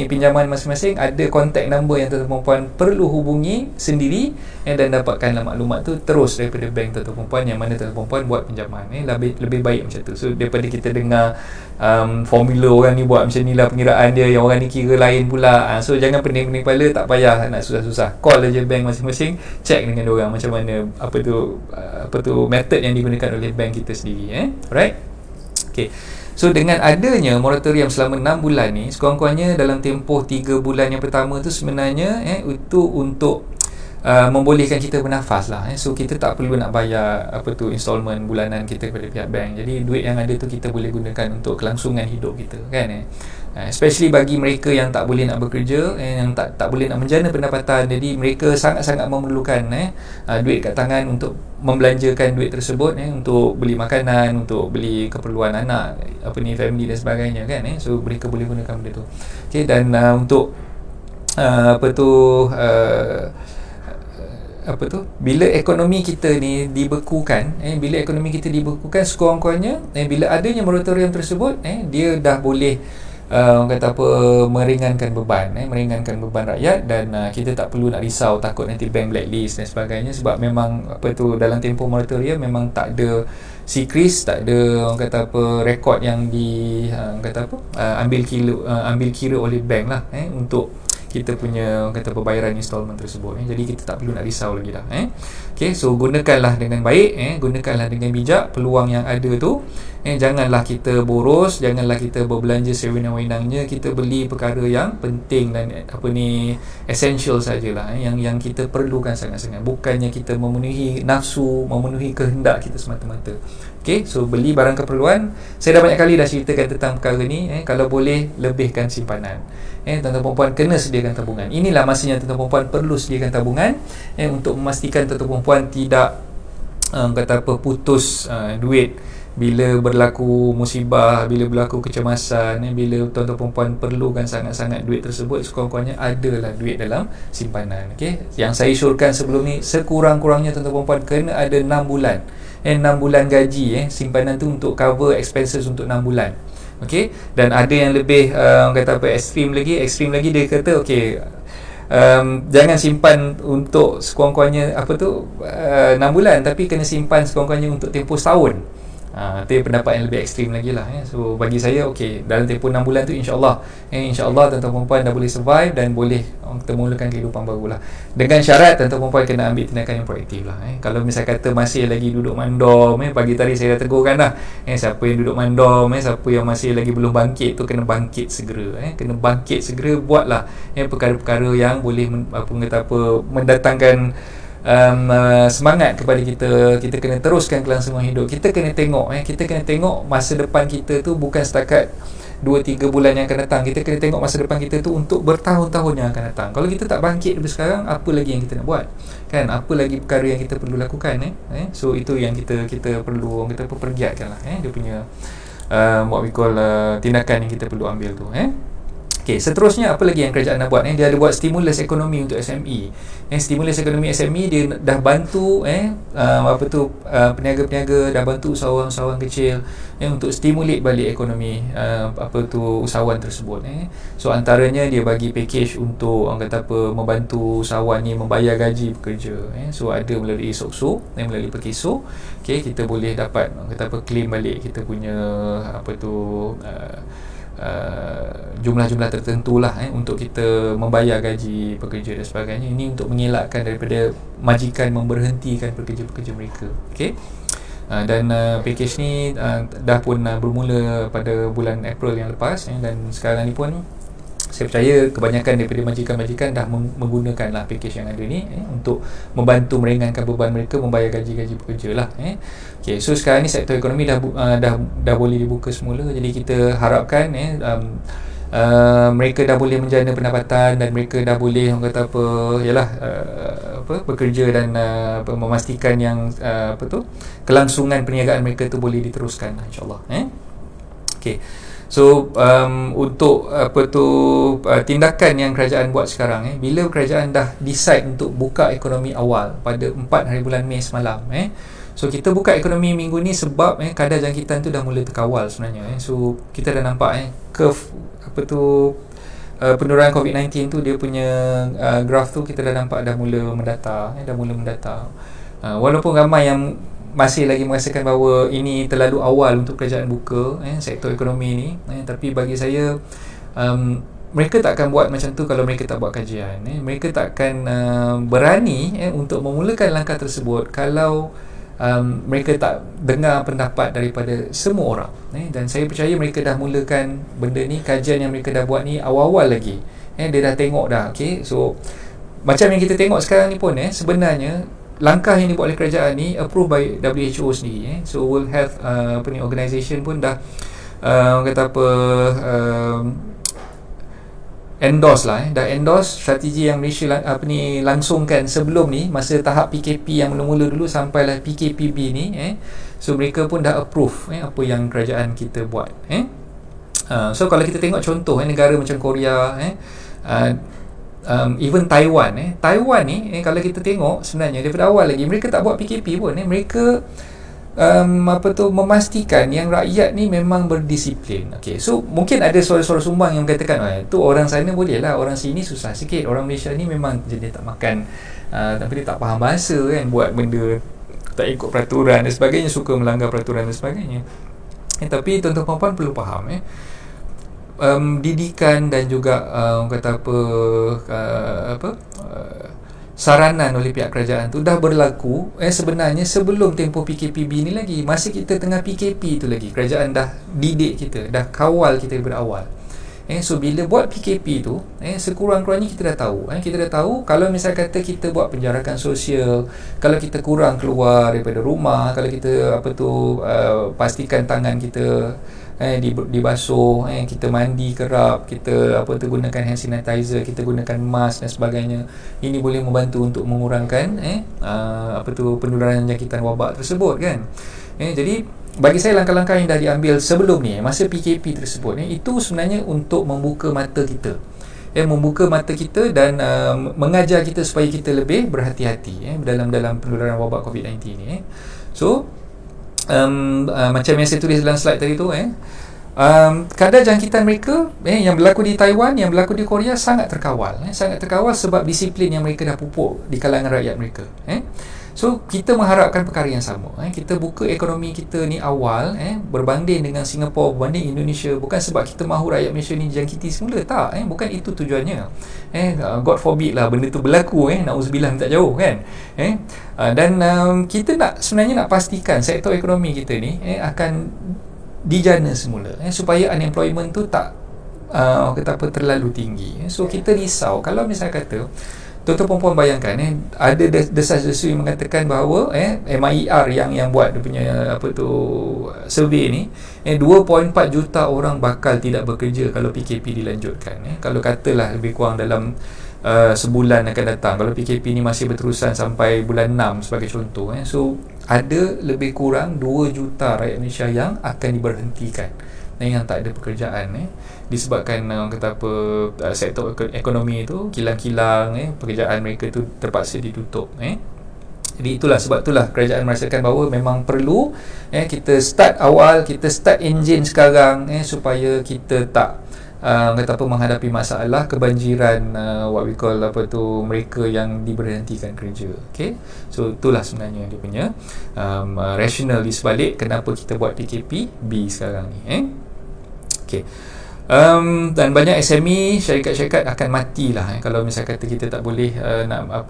[SPEAKER 1] pinjaman masing-masing ada contact number yang tuan-tuan perempuan perlu hubungi sendiri dan dapatkanlah maklumat tu terus daripada bank tuan-tuan perempuan yang mana tuan-tuan perempuan buat pinjaman. Lebih baik macam tu. So daripada kita dengar formula orang ni buat macam ni lah pengiraan dia, yang orang ni kira lain pula. So jangan pening-pening kepala, tak payah nak susah-susah, call aja bank masing-masing, check dengan diorang macam mana apa tu method yang digunakan oleh bank kita sendiri. Alright. Okay. So dengan adanya moratorium selama 6 bulan ni, sekurang-kurangnya dalam tempoh 3 bulan yang pertama tu sebenarnya itu untuk membolehkan kita bernafas lah. So kita tak perlu nak bayar installment bulanan kita kepada pihak bank. Jadi duit yang ada tu kita boleh gunakan untuk kelangsungan hidup kita kan. Especially bagi mereka yang tak boleh nak bekerja, yang tak boleh nak menjana pendapatan. Jadi mereka sangat-sangat memerlukan duit kat tangan untuk membelanjakan duit tersebut untuk beli makanan, untuk beli keperluan anak, family dan sebagainya kan. So mereka boleh gunakan benda tu. Okay, dan untuk bila ekonomi kita ni dibekukan, sekurang-kurangnya bila adanya moratorium tersebut, dia dah boleh meringankan beban rakyat, dan kita tak perlu nak risau takut nanti bank blacklist dan sebagainya, sebab memang dalam tempoh moratorium memang tak ada sikris, tak ada rekod yang ambil kira oleh bank lah untuk kita punya bayaran installment tersebut. Jadi kita tak perlu nak risau lagi dah. Okay, so gunakanlah dengan baik, gunakanlah dengan bijak peluang yang ada tu. Janganlah kita boros, janganlah kita berbelanja sewenang-wenangnya, kita beli perkara yang penting dan essential sajalah, yang kita perlukan sangat-sangat, bukannya kita memenuhi nafsu, memenuhi kehendak kita semata-mata. Okay, so beli barang keperluan. Saya dah banyak kali dah ceritakan tentang perkara ni. Kalau boleh, lebihkan simpanan. Tuan-tuan perempuan kena sediakan tabungan. Inilah masanya tuan-tuan perempuan perlu sediakan tabungan untuk memastikan tuan-tuan perempuan tidak putus duit bila berlaku musibah, bila berlaku kecemasan. Bila tuan-tuan perempuan perlukan sangat-sangat duit tersebut, sekurang-kurangnya adalah duit dalam simpanan. Okay? Yang saya syorkan sebelum ni, sekurang-kurangnya tuan-tuan perempuan kena ada 6 bulan 6 bulan gaji simpanan tu untuk cover expenses untuk 6 bulan. Okey, dan ada yang lebih ekstrim lagi dia kata jangan simpan untuk sekurang-kurangnya 6 bulan, tapi kena simpan sekurang-kurangnya untuk tempoh setahun. Itu pendapat yang lebih ekstrim lagi lah. So bagi saya dalam tempoh 6 bulan tu insyaAllah tuan-tuan perempuan dah boleh survive dan boleh kita mulakan kehidupan baru lah, dengan syarat tuan-tuan perempuan kena ambil tindakan yang proaktif lah. Kalau misal kata masih lagi duduk mandom, pagi tadi saya dah tegurkan dah, siapa yang duduk mandom, siapa yang masih lagi belum bangkit tu kena bangkit segera. Kena bangkit segera, buatlah perkara-perkara yang boleh mendatangkan semangat kepada kita. Kita kena teruskan kelangsungan hidup. Kita kena tengok masa depan kita tu bukan setakat 2-3 bulan yang akan datang. Kita kena tengok masa depan kita tu untuk bertahun-tahun yang akan datang. Kalau kita tak bangkit dari sekarang, apa lagi yang kita nak buat kan? Apa lagi perkara yang kita perlu lakukan. So itu yang kita perlu pergiatkan lah dia punya what we call tindakan yang kita perlu ambil tu. Okay, seterusnya apa lagi yang kerajaan nak buat? Dia ada buat stimulus ekonomi untuk SME. Stimulus ekonomi SME dia dah bantu peniaga-peniaga, dah bantu usahawan-usahawan kecil untuk stimulate balik ekonomi usahawan tersebut. So antaranya dia bagi package untuk membantu usahawan ni membayar gaji pekerja. So ada melalui SOKSO, melalui Perkeso. Okay, kita boleh dapat claim balik kita punya jumlah-jumlah tertentu lah untuk kita membayar gaji pekerja dan sebagainya. Ini untuk mengelakkan daripada majikan memberhentikan pekerja-pekerja mereka. Okay? Dan package ni dah pun bermula pada bulan April yang lepas, dan sekarang ni pun saya percaya kebanyakan daripada majikan-majikan dah menggunakanlah package yang ada ni untuk membantu meringankan beban mereka membayar gaji-gaji pekerja lah. Okay, so sekarang ni sektor ekonomi dah boleh dibuka semula, jadi kita harapkan mereka dah boleh menjana pendapatan dan mereka dah boleh orang kata apa yalah bekerja dan memastikan yang kelangsungan perniagaan mereka tu boleh diteruskan insyaallah. Okey. So untuk tindakan yang kerajaan buat sekarang bila kerajaan dah decide untuk buka ekonomi awal pada 4 hari bulan Mei semalam so kita buka ekonomi minggu ni sebab kadar jangkitan tu dah mula terkawal sebenarnya. So kita dah nampak curve penurunan COVID-19 tu dia punya graf tu kita dah nampak dah mula mendatar walaupun ramai yang masih lagi merasakan bahawa ini terlalu awal untuk kerajaan buka sektor ekonomi ni, tapi bagi saya mereka tak akan buat macam tu kalau mereka tak buat kajian. Mereka tak akan berani untuk memulakan langkah tersebut kalau mereka tak dengar pendapat daripada semua orang. Dan saya percaya mereka dah mulakan benda ni, kajian yang mereka dah buat ni awal-awal lagi. Dia dah tengok dah. Okay? So macam yang kita tengok sekarang ni pun sebenarnya langkah yang dibuat oleh kerajaan ni approved by WHO sendiri. So World Health Organisation pun dah endorse lah dah endorse strategi yang Malaysia langsungkan sebelum ni, masa tahap PKP yang mula-mula dulu sampailah PKPB ni so mereka pun dah approve apa yang kerajaan kita buat. So kalau kita tengok contoh negara macam Korea, even Taiwan Taiwan ni kalau kita tengok sebenarnya daripada awal lagi mereka tak buat PKP pun. Mereka memastikan yang rakyat ni memang berdisiplin. Okay, so mungkin ada suara-suara sumbang yang mengatakan tu orang sana boleh lah, orang sini susah sikit, orang Malaysia ni memang dia tak makan tapi dia tak faham bahasa buat benda tak ikut peraturan dan sebagainya, suka melanggar peraturan dan sebagainya. Tapi tuan-tuan puan-puan perlu faham didikan dan juga saranan oleh pihak kerajaan tu dah berlaku sebenarnya sebelum tempoh PKPB ni lagi. Masa kita tengah PKP tu lagi kerajaan dah didik kita, dah kawal kita daripada awal. So bila buat PKP tu sekurang-kurangnya kita dah tahu kalau misal kata kita buat penjarakan sosial, kalau kita kurang keluar daripada rumah, kalau kita pastikan tangan kita dibasuh, kita mandi kerap, kita gunakan hand sanitizer, kita gunakan mask dan sebagainya. Ini boleh membantu untuk mengurangkan penularan jangkitan wabak tersebut kan. Jadi bagi saya langkah-langkah yang dah diambil sebelum ni masa PKP tersebut itu sebenarnya untuk membuka mata kita, membuka mata kita dan mengajar kita supaya kita lebih berhati-hati dalam penularan wabak COVID-19 ni. So macam yang saya tulis dalam slide tadi tu kadar jangkitan mereka yang berlaku di Taiwan, yang berlaku di Korea sangat terkawal sebab disiplin yang mereka dah pupuk di kalangan rakyat mereka. So kita mengharapkan perkara yang sama. Kita buka ekonomi kita ni awal berbanding dengan Singapura, berbanding Indonesia, bukan sebab kita mahu rakyat Malaysia ni dijangkiti semula, tak. Bukan itu tujuannya. God forbid lah benda tu berlaku, na'udzubillah, tak jauh kan. Dan kita sebenarnya nak pastikan sektor ekonomi kita ni akan dijana semula supaya unemployment tu tak terlalu tinggi. So kita risau kalau misal kata tuan-tuan puan bayangkan ada desas-desus yang mengatakan bahawa MIR yang buat dia punya survey ni 2.4 juta orang bakal tidak bekerja kalau PKP dilanjutkan. Kalau katalah lebih kurang dalam sebulan akan datang, kalau PKP ni masih berterusan sampai bulan 6 sebagai contoh, so ada lebih kurang 2 juta rakyat Malaysia yang akan diberhentikan yang tak ada pekerjaan disebabkan sektor ekonomi itu kilang-kilang pekerjaan mereka tu terpaksa ditutup. Jadi sebab itulah kerajaan merasakan bahawa memang perlu kita start awal, kita start engine sekarang supaya kita tak menghadapi masalah kebanjiran what we call mereka yang diberhentikan kerja. Okay? So itulah sebenarnya dia punya rasional di sebalik kenapa kita buat PKPB sekarang ni. Okay. Dan banyak SME, syarikat-syarikat akan matilah kalau misalnya kata kita tak boleh nak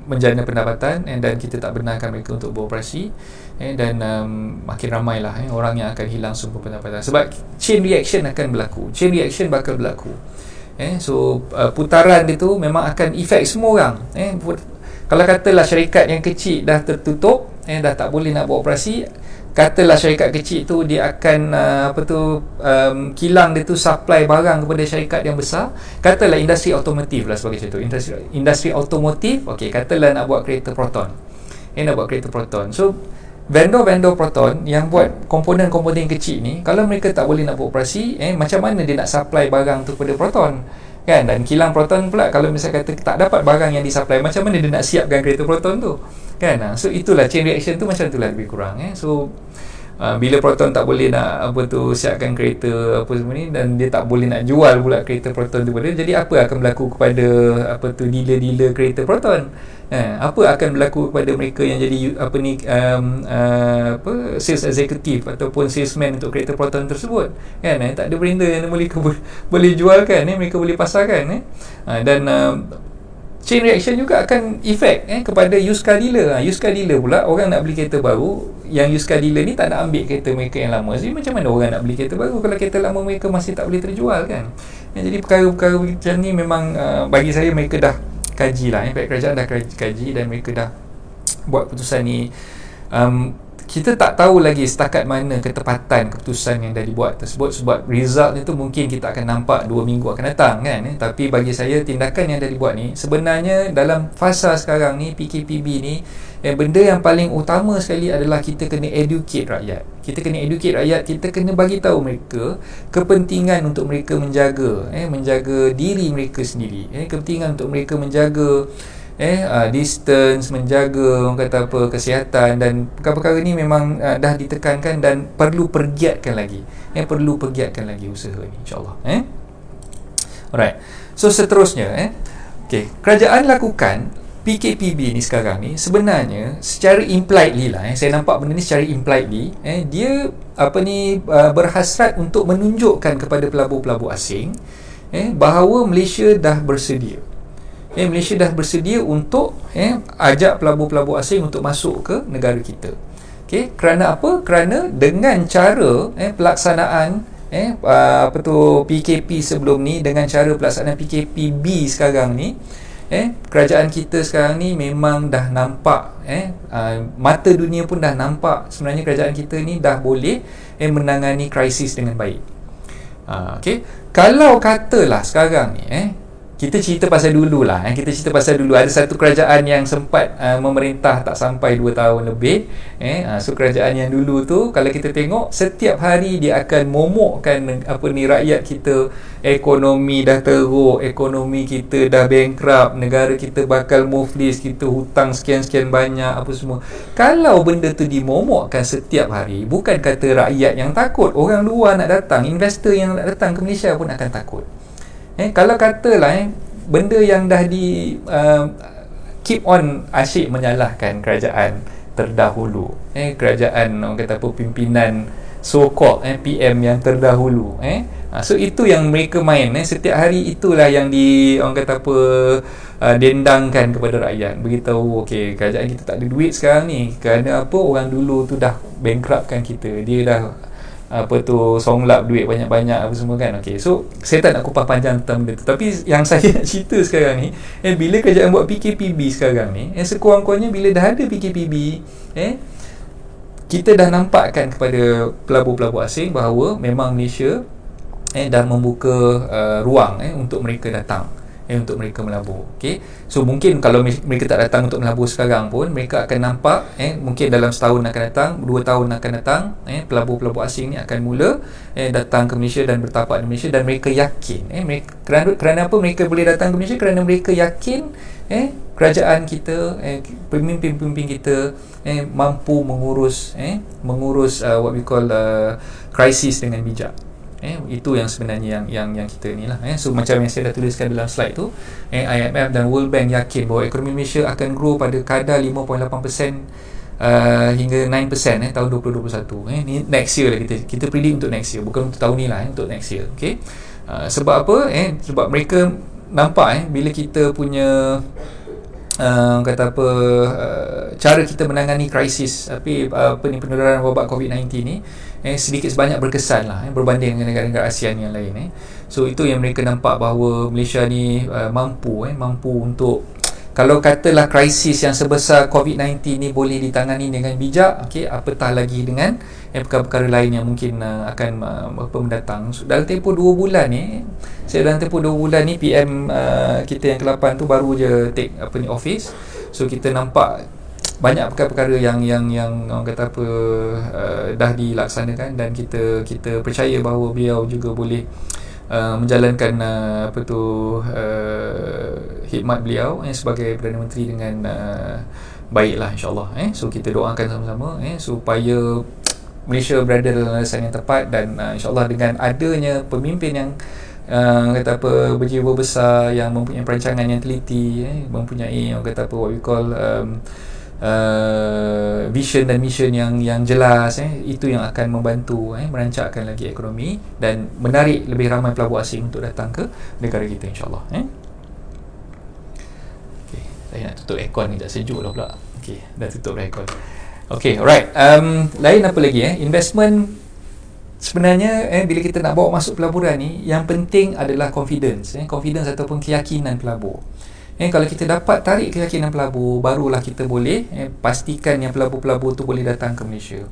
[SPEAKER 1] menjana pendapatan, dan kita tak benarkan mereka untuk beroperasi, dan makin ramailah orang yang akan hilang sumber pendapatan, sebab chain reaction akan berlaku, chain reaction bakal berlaku. So putaran dia tu memang akan efek semua orang. Kalau katalah syarikat yang kecil dah tertutup, dah tak boleh nak beroperasi, katalah syarikat kecil tu dia akan kilang dia tu supply barang kepada syarikat yang besar, katalah industri automotif lah sebagai contoh, industri automotif, katalah nak buat kereta Proton, so vendor-vendor Proton yang buat komponen-komponen kecil ni, kalau mereka tak boleh nak beroperasi, macam mana dia nak supply barang tu kepada Proton, kan? Dan kilang Proton pula kalau misalnya kata tak dapat barang yang disupply, macam mana dia nak siapkan kereta Proton tu, kan? So itulah chain reaction tu, macam itulah lebih kurang. So bila Proton tak boleh nak siapkan kereta semua ni, dan dia tak boleh nak jual pula kereta Proton tu pada, jadi apa akan berlaku kepada dealer-dealer kereta Proton? Apa akan berlaku kepada mereka yang jadi sales executive ataupun salesman untuk kereta Proton tersebut, kan? Tak ada benda yang boleh jualkan, mereka boleh pasarkan, dan chain reaction juga akan efek kepada used car dealer. Used car dealer pula, orang nak beli kereta baru, yang used car dealer ni tak nak ambil kereta mereka yang lama, jadi macam mana orang nak beli kereta baru kalau kereta lama mereka masih tak boleh terjual, kan? Jadi perkara-perkara macam ni memang bagi saya mereka dah kaji lah, pihak kerajaan dah kaji, dan mereka dah buat keputusan ni. Kita tak tahu lagi setakat mana ketepatan keputusan yang dah dibuat tersebut, sebab result itu mungkin kita akan nampak 2 minggu akan datang, kan? Tapi bagi saya tindakan yang dah dibuat ni sebenarnya dalam fasa sekarang ni, PKPB ni, benda yang paling utama sekali adalah kita kena educate rakyat. Kita kena bagi tahu mereka kepentingan untuk mereka menjaga diri mereka sendiri, kepentingan untuk mereka menjaga distance, menjaga kesihatan, dan perkara-perkara ni memang dah ditekankan dan perlu pergiatkan lagi, usaha ni, insyaAllah. Alright, so seterusnya kerajaan lakukan PKPB ni sekarang ni sebenarnya secara impliedly lah, saya nampak benda ni secara impliedly, dia berhasrat untuk menunjukkan kepada pelabur-pelabur asing bahawa Malaysia dah bersedia. Malaysia dah bersedia untuk ajak pelabur-pelabur asing untuk masuk ke negara kita. Kerana apa? Kerana dengan cara pelaksanaan PKP sebelum ni, dengan cara pelaksanaan PKPB sekarang ni, kerajaan kita sekarang ni memang dah nampak, mata dunia pun dah nampak sebenarnya kerajaan kita ni dah boleh menangani krisis dengan baik. Kalau katalah sekarang ni kita cerita pasal dulu lah, ada satu kerajaan yang sempat memerintah tak sampai 2 tahun lebih, so kerajaan yang dulu tu kalau kita tengok setiap hari dia akan momokkan rakyat kita, ekonomi dah teruk, ekonomi kita dah bankrupt, negara kita bakal muflis, kita hutang sekian-sekian banyak semua. Kalau benda tu dimomokkan setiap hari, bukan kata rakyat yang takut, orang luar nak datang, investor yang nak datang ke Malaysia pun akan takut. Kalau katalah benda yang dah keep on asyik menyalahkan kerajaan terdahulu, kerajaan pimpinan so-called PM yang terdahulu, so itu yang mereka main, setiap hari itulah yang dendangkan kepada rakyat, beritahu kerajaan kita tak ada duit sekarang ni kerana orang dulu tu dah bankruptkan kita, dia dah songlap duit banyak-banyak semua, kan? So saya tak nak kupas panjang tentang benda tu, tapi yang saya nak cerita sekarang ni, bila kerajaan buat PKPB sekarang ni, sekurang-kurangnya bila dah ada PKPB, kita dah nampakkan kepada pelabur-pelabur asing bahawa memang Malaysia dah membuka ruang untuk mereka datang, untuk mereka melabur. So mungkin kalau mereka tak datang untuk melabur sekarang pun, mereka akan nampak mungkin dalam setahun akan datang, 2 tahun akan datang, pelabur-pelabur asing ni akan mula datang ke Malaysia dan bertapak di Malaysia, dan mereka yakin kerana apa mereka boleh datang ke Malaysia? Kerana mereka yakin kerajaan kita, pemimpin-pemimpin kita mampu mengurus what we call krisis dengan bijak. Itu yang sebenarnya yang kita ni lah. So macam yang saya dah tuliskan dalam slide tu, IMF dan World Bank yakin bahawa ekonomi Malaysia akan grow pada kadar 5.8% hingga 9% tahun 2021. Ni next year lah, kita predict untuk next year, bukan untuk tahun ni lah, untuk next year. Okay. Sebab apa? Sebab mereka nampak bila kita punya kata apa, cara kita menangani krisis penularan wabak COVID-19 ni sedikit sebanyak berkesan lah berbanding dengan negara-negara ASEAN yang lain. So itu yang mereka nampak bahawa Malaysia ni mampu untuk, kalau katalah krisis yang sebesar COVID-19 ni boleh ditangani dengan bijak, apatah lagi dengan perkara-perkara lain yang mungkin akan mendatang. So, dalam tempoh 2 bulan ni, dalam tempoh 2 bulan ni PM kita yang ke-8 tu baru je take office. So kita nampak banyak perkara-perkara yang orang kata apa dah dilaksanakan, dan kita percaya bahawa beliau juga boleh menjalankan khidmat beliau sebagai Perdana Menteri dengan baiklah, insyaAllah. So kita doakan sama-sama supaya Malaysia berada dalam landasan yang tepat, dan insyaAllah dengan adanya pemimpin yang kata apa, berjiwa besar, yang mempunyai perancangan yang teliti, mempunyai orang kata apa, what we call vision dan mission yang jelas, itu yang akan membantu merancakkan lagi ekonomi dan menarik lebih ramai pelabur asing untuk datang ke negara kita, insyaAllah. Okay, saya nak tutup aircon ni, tak sejuk dah pula. Okay, dah tutup dah aircon. Okay, alright. Lain apa lagi? Investment sebenarnya bila kita nak bawa masuk pelaburan ni, yang penting adalah confidence ataupun keyakinan pelabur. Kalau kita dapat tarik keyakinan pelabur, barulah kita boleh pastikan yang pelabur-pelabur tu boleh datang ke Malaysia.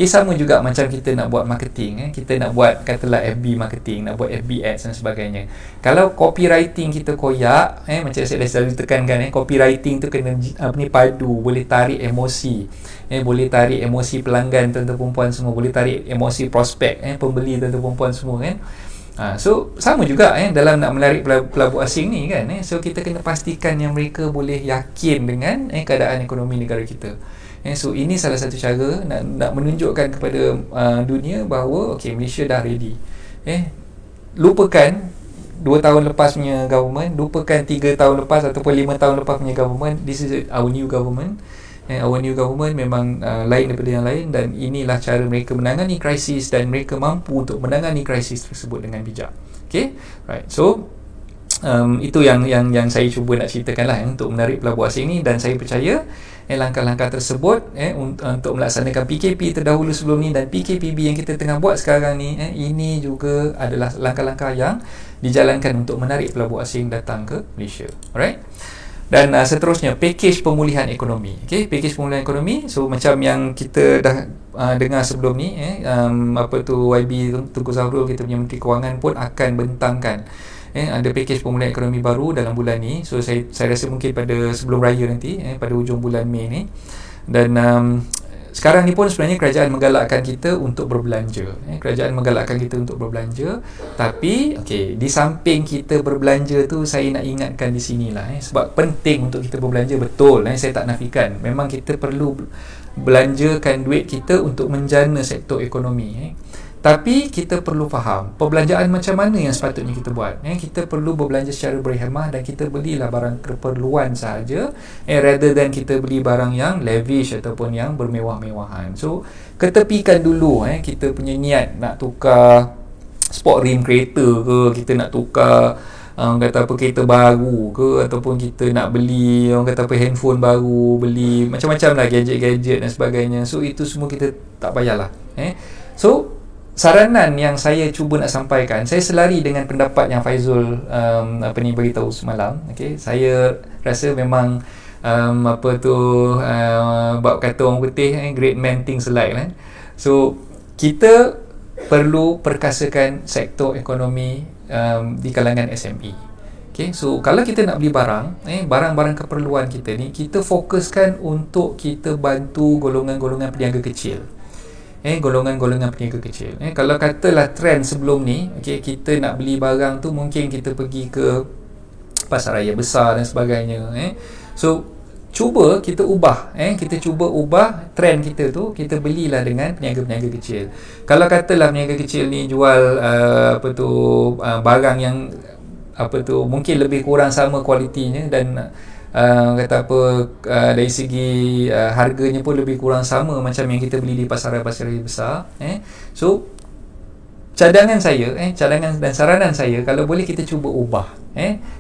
[SPEAKER 1] Sama juga macam kita nak buat marketing, kita nak buat katalah FB marketing, nak buat FB ads dan sebagainya. Kalau copywriting kita koyak, macam saya dah selalu tekankan, copywriting tu kena padu, boleh tarik emosi, boleh tarik emosi pelanggan tuan-tuan perempuan semua, boleh tarik emosi prospek, pembeli tuan-tuan perempuan semua kan. So sama juga dalam nak menarik pelabur asing ni kan, so kita kena pastikan yang mereka boleh yakin dengan keadaan ekonomi negara kita. So ini salah satu cara nak menunjukkan kepada dunia bahawa Malaysia dah ready. Lupakan 2 tahun lepas punya government, lupakan 3 tahun lepas ataupun 5 tahun lepas punya government. This is our new government. Our new government memang lain daripada yang lain, dan inilah cara mereka menangani krisis, dan mereka mampu untuk menangani krisis tersebut dengan bijak. Okay, right. So itu yang saya cuba nak ceritakan lah untuk menarik pelabur asing ni, dan saya percaya langkah-langkah tersebut untuk melaksanakan PKP terdahulu sebelum ni dan PKPB yang kita tengah buat sekarang ni, ini juga adalah langkah-langkah yang dijalankan untuk menarik pelabur asing datang ke Malaysia. Alright. Dan seterusnya, package pemulihan ekonomi. Package pemulihan ekonomi. So macam yang kita dah dengar sebelum ni, YB Tunku Zahurul, kita punya Menteri Kewangan pun akan bentangkan ada package pemulihan ekonomi baru dalam bulan ni. So saya rasa mungkin pada sebelum raya nanti, pada hujung bulan Mei ni. Dan sekarang ni pun sebenarnya kerajaan menggalakkan kita untuk berbelanja. Kerajaan menggalakkan kita untuk berbelanja. Tapi di samping kita berbelanja tu, saya nak ingatkan di sinilah, sebab penting untuk kita berbelanja, betul, saya tak nafikan. Memang kita perlu belanjakan duit kita untuk menjana sektor ekonomi. Tapi kita perlu faham perbelanjaan macam mana yang sepatutnya kita buat. Kita perlu berbelanja secara berhemah, dan kita belilah barang keperluan sahaja, rather than kita beli barang yang lavish ataupun yang bermewah-mewahan. So ketepikan dulu kita punya niat nak tukar sport rim kereta ke, kita nak tukar kata apa kereta baru ke, ataupun kita nak beli kata apa handphone baru, beli macam-macam lah gadget-gadget dan sebagainya. So itu semua kita tak payahlah. So saranan yang saya cuba nak sampaikan, saya selari dengan pendapat yang Faizul beritahu semalam. Saya rasa memang bab kata orang putih, great man thinks alike. So kita perlu perkasakan sektor ekonomi di kalangan SME. So kalau kita nak beli barang, barang-barang keperluan kita ni, kita fokuskan untuk kita bantu golongan-golongan peniaga kecil. Golongan-golongan peniaga kecil. Kalau katalah trend sebelum ni, kita nak beli barang tu, mungkin kita pergi ke pasar raya besar dan sebagainya. So cuba kita ubah, kita cuba ubah trend kita tu, kita belilah dengan peniaga-peniaga kecil. Kalau katalah peniaga kecil ni jual barang yang mungkin lebih kurang sama kualitinya, dan kata apa, dari segi harganya pun lebih kurang sama macam yang kita beli di pasaran-pasaran besar. So cadangan dan saranan saya, kalau boleh kita cuba ubah.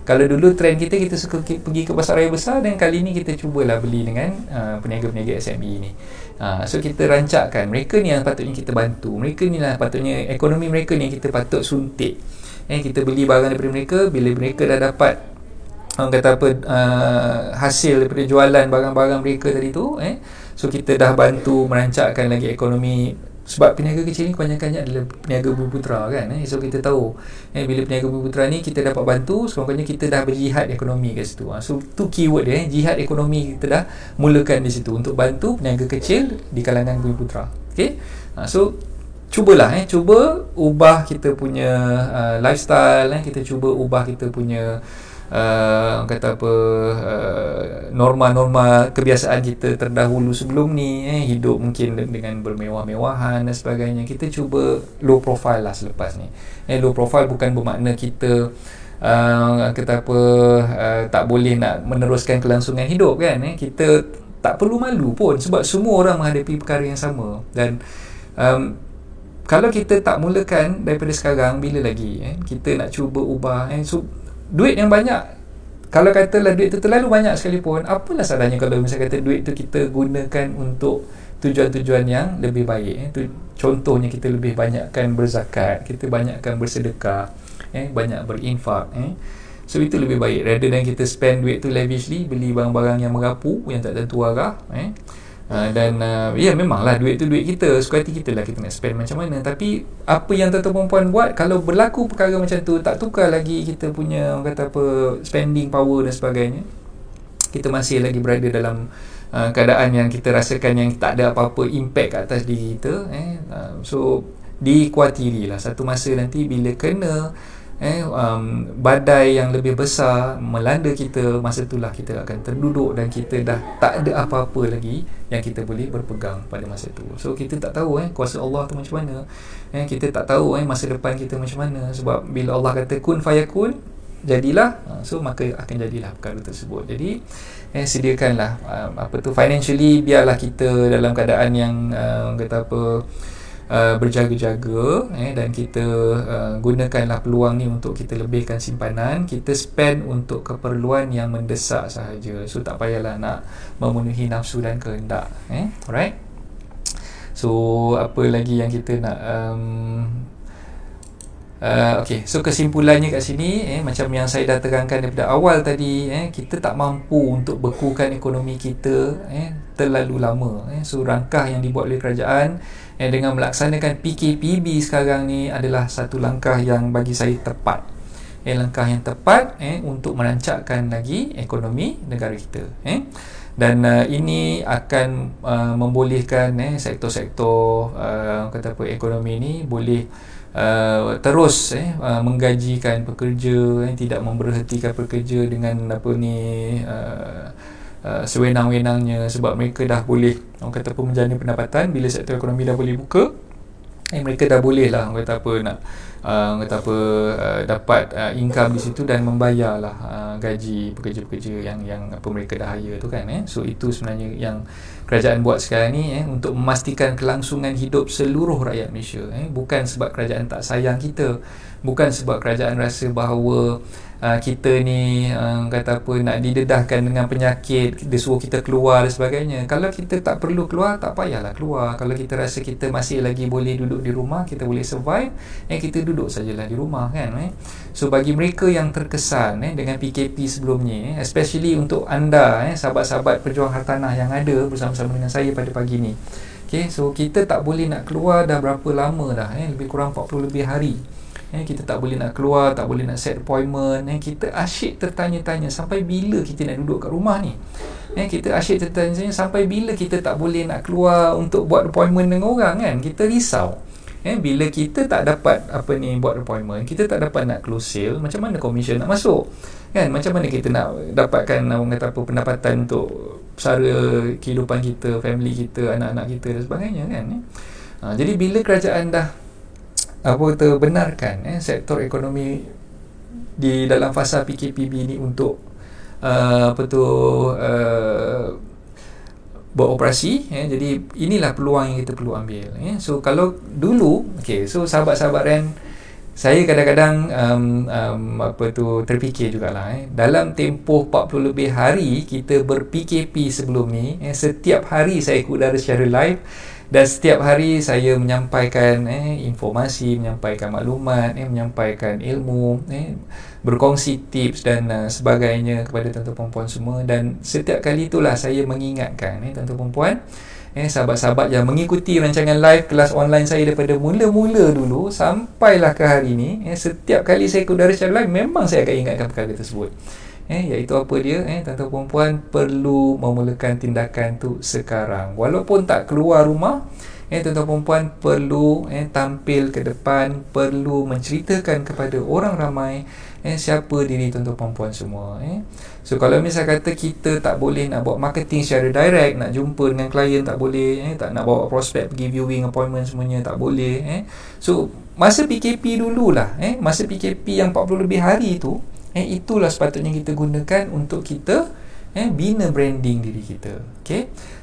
[SPEAKER 1] Kalau dulu trend kita suka pergi ke pasar raya besar, dan kali ni kita cubalah beli dengan peniaga-peniaga SME ni. So kita rancakkan, mereka ni yang patutnya kita bantu, mereka ni lah patutnya, ekonomi mereka ni kita patut suntik. Kita beli barang daripada mereka, bila mereka dah dapat hasil daripada jualan barang-barang mereka tadi tu, so kita dah bantu merancakkan lagi ekonomi. Sebab peniaga kecil ni kebanyakannya adalah peniaga bumi-putera kan. So kita tahu bila peniaga bumi-putera ni kita dapat bantu, sekurang-kurangnya kita dah berjihad ekonomi kat situ. So tu keyword dia, jihad ekonomi kita dah mulakan di situ untuk bantu peniaga kecil di kalangan bumi-putera. Okay? So cubalah, cuba ubah kita punya lifestyle, kita cuba ubah kita punya norma-norma kebiasaan kita terdahulu sebelum ni, hidup mungkin dengan bermewah-mewahan dan sebagainya. Kita cuba low profile lah selepas ni. Low profile bukan bermakna kita tak boleh nak meneruskan kelangsungan hidup kan. Kita tak perlu malu pun, sebab semua orang menghadapi perkara yang sama. Dan kalau kita tak mulakan daripada sekarang, bila lagi kita nak cuba ubah? So duit yang banyak, kalau katalah duit tu terlalu banyak sekalipun, apalah salahnya kalau misalnya kata duit tu kita gunakan untuk tujuan-tujuan yang lebih baik. Contohnya kita lebih banyakkan berzakat, kita banyakkan bersedekah, banyak berinfak. So itu lebih baik, rather than kita spend duit tu lavishly, beli barang-barang yang merapu, yang tak tentu arah. Ya memanglah duit tu duit kita, suka hati kita lah kita nak spend macam mana. Tapi apa yang tuan-tuan perempuan buat, kalau berlaku perkara macam tu, tak tukar lagi kita punya spending power dan sebagainya, kita masih lagi berada dalam keadaan yang kita rasakan yang tak ada apa-apa impact kat atas diri kita. So dikuatirilah satu masa nanti bila kena badai yang lebih besar melanda kita, masa itulah kita akan terduduk dan kita dah tak ada apa-apa lagi yang kita boleh berpegang pada masa itu. So kita tak tahu kuasa Allah tu macam mana, kita tak tahu masa depan kita macam mana. Sebab bila Allah kata kun fayakun, jadilah, so maka akan jadilah perkara tersebut. Jadi sediakanlah financially, biarlah kita dalam keadaan yang berjaga-jaga, dan kita gunakanlah peluang ni untuk kita lebihkan simpanan, kita spend untuk keperluan yang mendesak sahaja. So tak payahlah nak memenuhi nafsu dan kehendak. Alright. So apa lagi yang kita nak okay, so kesimpulannya kat sini, macam yang saya dah terangkan daripada awal tadi, kita tak mampu untuk bekukan ekonomi kita terlalu lama. So langkah yang dibuat oleh kerajaan dengan melaksanakan PKPB sekarang ni adalah satu langkah yang bagi saya tepat. Langkah yang tepat untuk merancakkan lagi ekonomi negara kita. Dan ini akan membolehkan sektor-sektor ekonomi ni boleh terus menggajikan pekerja, tidak memberhentikan pekerja dengan sewenang-wenangnya, sebab mereka dah boleh menjana pendapatan. Bila sektor ekonomi dah boleh buka, mereka dah boleh lah dapat income di situ dan membayarlah gaji pekerja-pekerja yang mereka dah hire tu kan. So itu sebenarnya yang kerajaan buat sekarang ni, untuk memastikan kelangsungan hidup seluruh rakyat Malaysia. Bukan sebab kerajaan tak sayang kita, bukan sebab kerajaan rasa bahawa kita ni nak didedahkan dengan penyakit, dia suruh kita keluar dan sebagainya. Kalau kita tak perlu keluar, tak payahlah keluar. Kalau kita rasa kita masih lagi boleh duduk di rumah, kita boleh survive, kita duduk sajalah di rumah kan. So bagi mereka yang terkesan dengan PKP sebelum ni, especially untuk anda sahabat-sahabat pejuang hartanah yang ada bersama-sama dengan saya pada pagi ni, okay, so kita tak boleh nak keluar dah berapa lama dah, lebih kurang 40 lebih hari. Kita tak boleh nak keluar, tak boleh nak set appointment. Kita asyik tertanya-tanya sampai bila kita nak duduk kat rumah ni. Kita asyik tertanya-tanya sampai bila kita tak boleh nak keluar untuk buat appointment dengan orang kan. Kita risau. Bila kita tak dapat buat appointment, kita tak dapat nak close sale, macam mana commission nak masuk kan? Macam mana kita nak dapatkan pendapatan untuk sara kehidupan kita, family kita, anak-anak kita dan sebagainya kan. Jadi bila kerajaan dah benarkan sektor ekonomi di dalam fasa PKPB ni untuk apa tu beroperasi. Jadi inilah peluang yang kita perlu ambil. So kalau dulu, so sahabat-sahabat Ren, saya kadang-kadang terfikir jugalah, dalam tempoh 40 lebih hari kita ber-PKP sebelum ni, setiap hari saya ikut udara secara live, dan setiap hari saya menyampaikan informasi, menyampaikan maklumat, menyampaikan ilmu, berkongsi tips dan sebagainya kepada tuan-tuan perempuan semua. Dan setiap kali itulah saya mengingatkan tuan-tuan perempuan, sahabat-sahabat yang mengikuti rancangan live kelas online saya daripada mula-mula dulu sampailah ke hari ni, setiap kali saya ikut udara secara live memang saya akan ingatkan perkara tersebut, iaitu apa dia, tuan-tuan perempuan perlu memulakan tindakan tu sekarang. Walaupun tak keluar rumah, tuan-tuan perempuan perlu tampil ke depan, perlu menceritakan kepada orang ramai siapa diri tuan-tuan perempuan semua. So kalau misal kata kita tak boleh nak buat marketing secara direct, nak jumpa dengan klien tak boleh, tak nak bawa prospek pergi viewing appointment semuanya tak boleh. So masa PKP dululah, masa PKP yang 40 lebih hari tu, itulah sepatutnya kita gunakan untuk kita bina branding diri kita.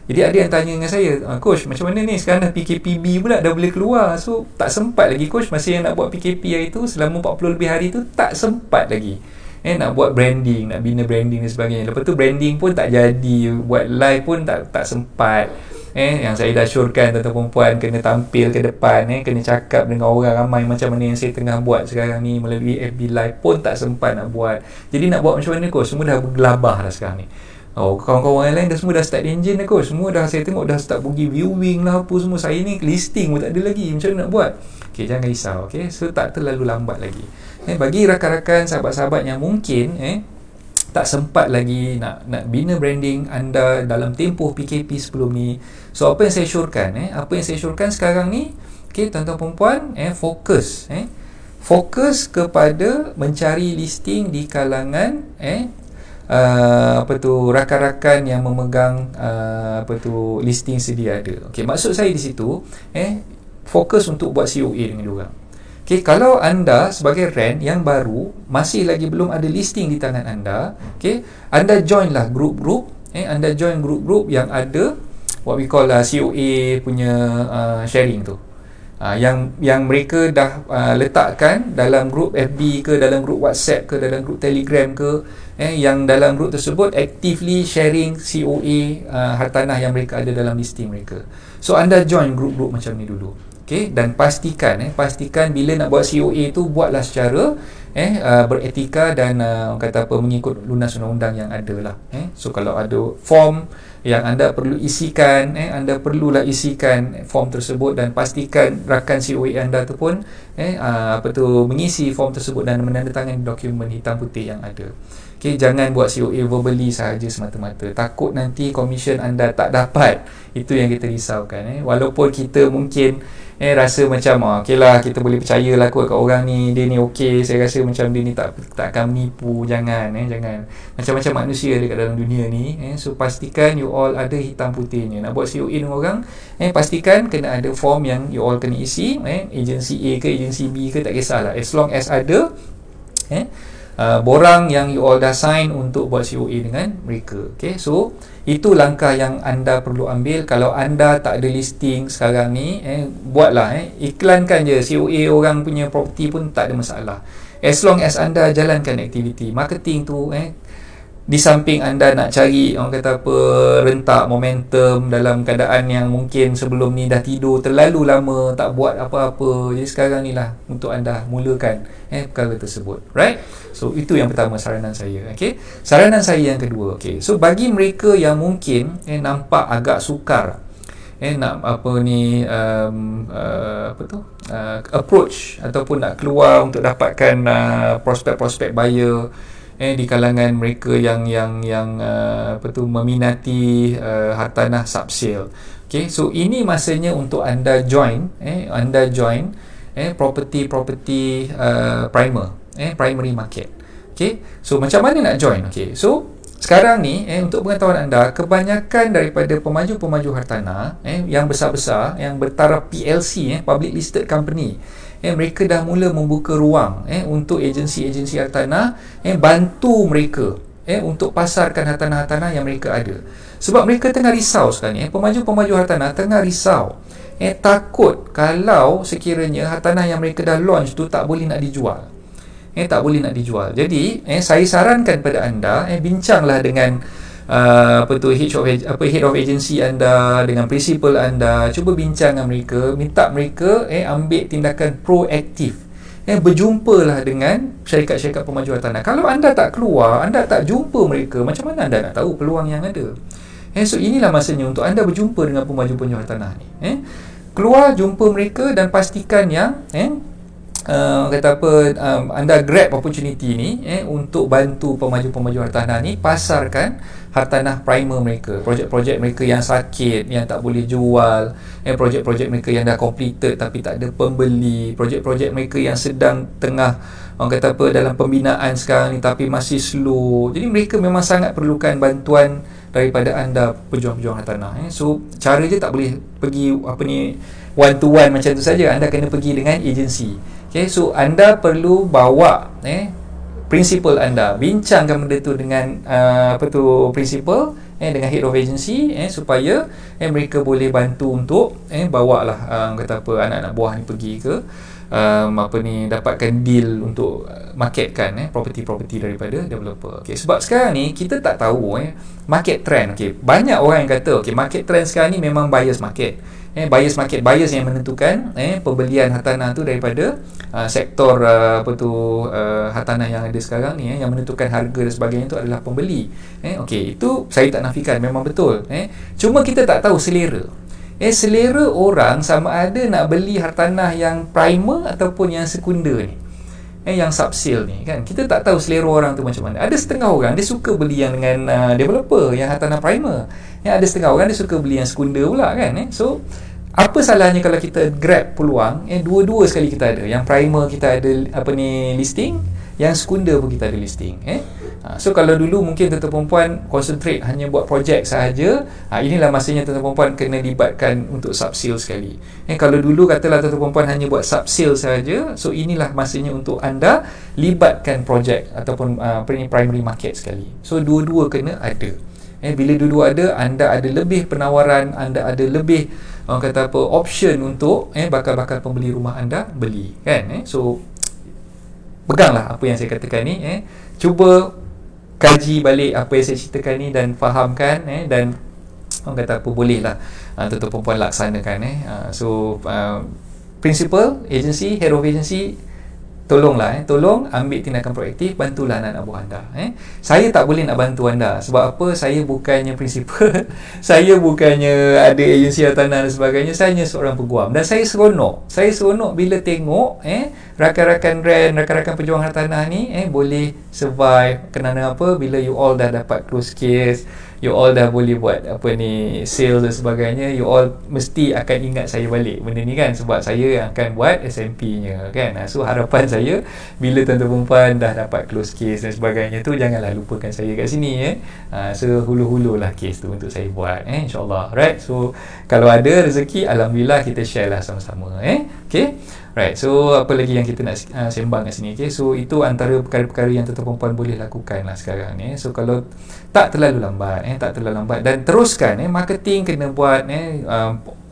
[SPEAKER 1] Jadi ada yang tanya dengan saya, Coach, macam mana ni sekarang dah PKPB pula, dah boleh keluar, so tak sempat lagi Coach, masa yang nak buat PKP hari tu selama 40 lebih hari tu tak sempat lagi nak buat branding, nak bina branding dan sebagainya. Lepas tu branding pun tak jadi, buat live pun tak sempat. Yang saya dah syorkan tuan-tuan perempuan kena tampil ke depan, kena cakap dengan orang ramai macam mana yang saya tengah buat sekarang ni melalui FB Live pun tak sempat nak buat. Jadi nak buat macam mana Coach? Semua dah bergelabah dah sekarang ni. Kawan-kawan yang lain dah semua dah start engine dah Coach. Semua dah, saya tengok dah start pergi viewing lah apa semua. Saya ni listing pun tak ada lagi. Macam mana nak buat? Jangan risau. So tak terlalu lambat lagi. Bagi rakan-rakan, sahabat-sahabat yang mungkin tak sempat lagi nak bina branding anda dalam tempoh PKP sebelum ni. So apa yang saya syorkan, apa yang saya syorkan sekarang ni, tuan-tuan perempuan, fokus kepada mencari listing di kalangan rakan-rakan yang memegang listing sedia ada. Maksud saya di situ, fokus untuk buat COA dengan diorang. Kalau anda sebagai rent yang baru, masih lagi belum ada listing di tangan anda, anda join lah grup-grup, anda join grup-grup yang ada what we call COA punya sharing tu, yang mereka dah letakkan dalam grup FB ke, dalam grup WhatsApp ke, dalam grup Telegram ke, yang dalam grup tersebut actively sharing COA hartanah yang mereka ada dalam listing mereka. So anda join grup-grup macam ni dulu. Dan pastikan bila nak buat COA tu, buatlah secara beretika dan kata apa, mengikut lunas undang-undang yang ada lah. So kalau ada form yang anda perlu isikan, anda perlulah isikan form tersebut, dan pastikan rakan COA anda tu pun mengisi form tersebut dan menandatangani dokumen hitam putih yang ada. Jangan buat COA verbally sahaja semata-mata. Takut nanti komisen anda tak dapat. Itu yang kita risaukan. Walaupun kita mungkin rasa macam lah, kita boleh percayalah kot kat orang ni, dia ni saya rasa macam dia ni tak akan menipu. Jangan macam-macam manusia dekat dalam dunia ni. So pastikan you all ada hitam putihnya. Nak buat COA dengan orang, pastikan kena ada form yang you all kena isi, agensi A ke agensi B ke, tak kisahlah, as long as ada borang yang you all dah sign untuk buat COA dengan mereka. So itu langkah yang anda perlu ambil. Kalau anda tak ada listing sekarang ni, buatlah, iklankan je COA orang punya property pun tak ada masalah, as long as anda jalankan aktiviti marketing tu. Di samping anda nak cari, orang kata apa, rentak momentum dalam keadaan yang mungkin sebelum ni dah tidur terlalu lama, tak buat apa-apa. Jadi sekarang ni lah untuk anda mulakan perkara tersebut, right? So itu yang pertama saranan saya. Saranan saya yang kedua, so bagi mereka yang mungkin nampak agak sukar nak approach ataupun nak keluar untuk dapatkan prospek-prospek buyer di kalangan mereka yang meminati hartanah subsale. So ini masanya untuk anda join property primer, primary market. So macam mana nak join? So sekarang ni untuk pengetahuan anda, kebanyakan daripada pemaju-pemaju hartanah yang besar-besar, yang bertaraf PLC, public listed company, mereka dah mula membuka ruang untuk agensi-agensi hartanah bantu mereka untuk pasarkan hartanah-hartanah yang mereka ada. Sebab mereka tengah risau sekarang ni, pemaju-pemaju hartanah tengah risau, takut kalau sekiranya hartanah yang mereka dah launch tu tak boleh nak dijual. Tak boleh nak dijual. Jadi saya sarankan pada anda, bincanglah dengan head of agency anda, dengan principal anda. Cuba bincang dengan mereka, minta mereka ambil tindakan proaktif. Berjumpalah dengan syarikat-syarikat pemaju hartanah. Kalau anda tak keluar, anda tak jumpa mereka, macam mana anda nak tahu peluang yang ada? So inilah masanya untuk anda berjumpa dengan pemaju-pemaju hartanah ni. Keluar, jumpa mereka dan pastikan yang anda grab opportunity ni untuk bantu pemaju-pemaju hartanah ni pasarkan hartanah primer mereka, projek-projek mereka yang sakit, yang tak boleh jual, projek-projek mereka yang dah completed tapi tak ada pembeli, projek-projek mereka yang sedang tengah dalam pembinaan sekarang ni tapi masih slow. Jadi mereka memang sangat perlukan bantuan daripada anda, pejuang-pejuang hartanah. So cara je tak boleh pergi one to one macam tu saja. Anda kena pergi dengan agensi. So anda perlu bawa principal anda, bincangkan benda tu dengan principal dengan head of agency supaya mereka boleh bantu untuk bawa lah anak-anak buah ni pergi ke dapatkan deal untuk marketkan property daripada developer. Sebab sekarang ni kita tak tahu market trend. Banyak orang yang kata market trend sekarang ni memang buyers market. Buyers yang menentukan pembelian hartanah tu daripada sektor hartanah yang ada sekarang ni, yang menentukan harga dan sebagainya tu adalah pembeli. Itu saya tak nafikan, memang betul. Cuma kita tak tahu selera. Selera orang sama ada nak beli hartanah yang primer ataupun yang sekunder ni, yang subsale ni kan. Kita tak tahu selera orang tu macam mana. Ada setengah orang dia suka beli yang dengan developer, yang hartanah primer. Ada setengah orang dia suka beli yang sekunder pula kan. So apa salahnya kalau kita grab peluang, dua-dua sekali kita ada. Yang primer kita ada listing, yang sekunder pun kita ada listing. So kalau dulu mungkin tuan-tuan perempuan concentrate hanya buat projek sahaja, inilah masanya tuan-tuan perempuan kena libatkan untuk subsale sekali. Kalau dulu katalah tuan-tuan perempuan hanya buat subsale sahaja, so inilah masanya untuk anda libatkan projek ataupun primary market sekali. So dua-dua kena ada. Bila dua-dua ada, anda ada lebih penawaran, anda ada lebih option untuk bakal pembeli rumah anda beli kan. So peganglah apa yang saya katakan ni, cuba kaji balik apa yang saya ceritakan ni dan fahamkan, dan bolehlah tuan-tuan perempuan laksanakan. So principal agency, head of agency, tolonglah tolong ambil tindakan proaktif, bantulah anak-anak buah anda. Saya tak boleh nak bantu anda sebab apa? Saya bukannya principal saya bukannya ada agensi hartanah dan sebagainya. Saya hanya seorang peguam, dan saya seronok bila tengok rakan-rakan rent, rakan-rakan pejuang hartanah ni boleh survive. Kerana apa? Bila you all dah dapat close case, you all dah boleh buat sales dan sebagainya, you all mesti akan ingat saya balik benda ni kan, sebab saya yang akan buat SMP-nya kan. So harapan saya bila tuan-tuan perempuan dah dapat close case dan sebagainya tu, janganlah lupakan saya kat sini. So hulu-hulu lah case tu untuk saya buat, insyaAllah. Right, so kalau ada rezeki, alhamdulillah kita share lah sama-sama. Okay, right, so apa lagi yang kita nak sembang kat sini? So itu antara perkara-perkara yang tuan-tuan perempuan boleh lakukan lah sekarang ni. So kalau tak terlalu lambat, dan teruskan marketing kena buat,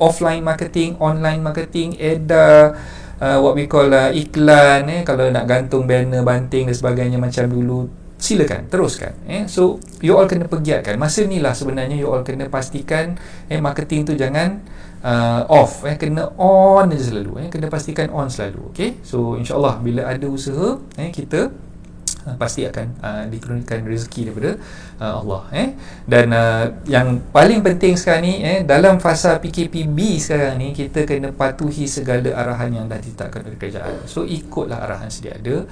[SPEAKER 1] offline marketing, online marketing, edar, what we call iklan, kalau nak gantung banner, banting dan sebagainya macam dulu, silakan teruskan. So you all kena pergiatkan masa ni lah. Sebenarnya you all kena pastikan marketing tu jangan off, kena on je selalu, kena pastikan on selalu. Okay, so insyaAllah bila ada usaha, kita pasti akan diturunkan rezeki daripada Allah. Dan yang paling penting sekarang ni, dalam fasa PKPB sekarang ni, kita kena patuhi segala arahan yang dah ditetapkan oleh kerajaan. So ikutlah arahan sedia ada.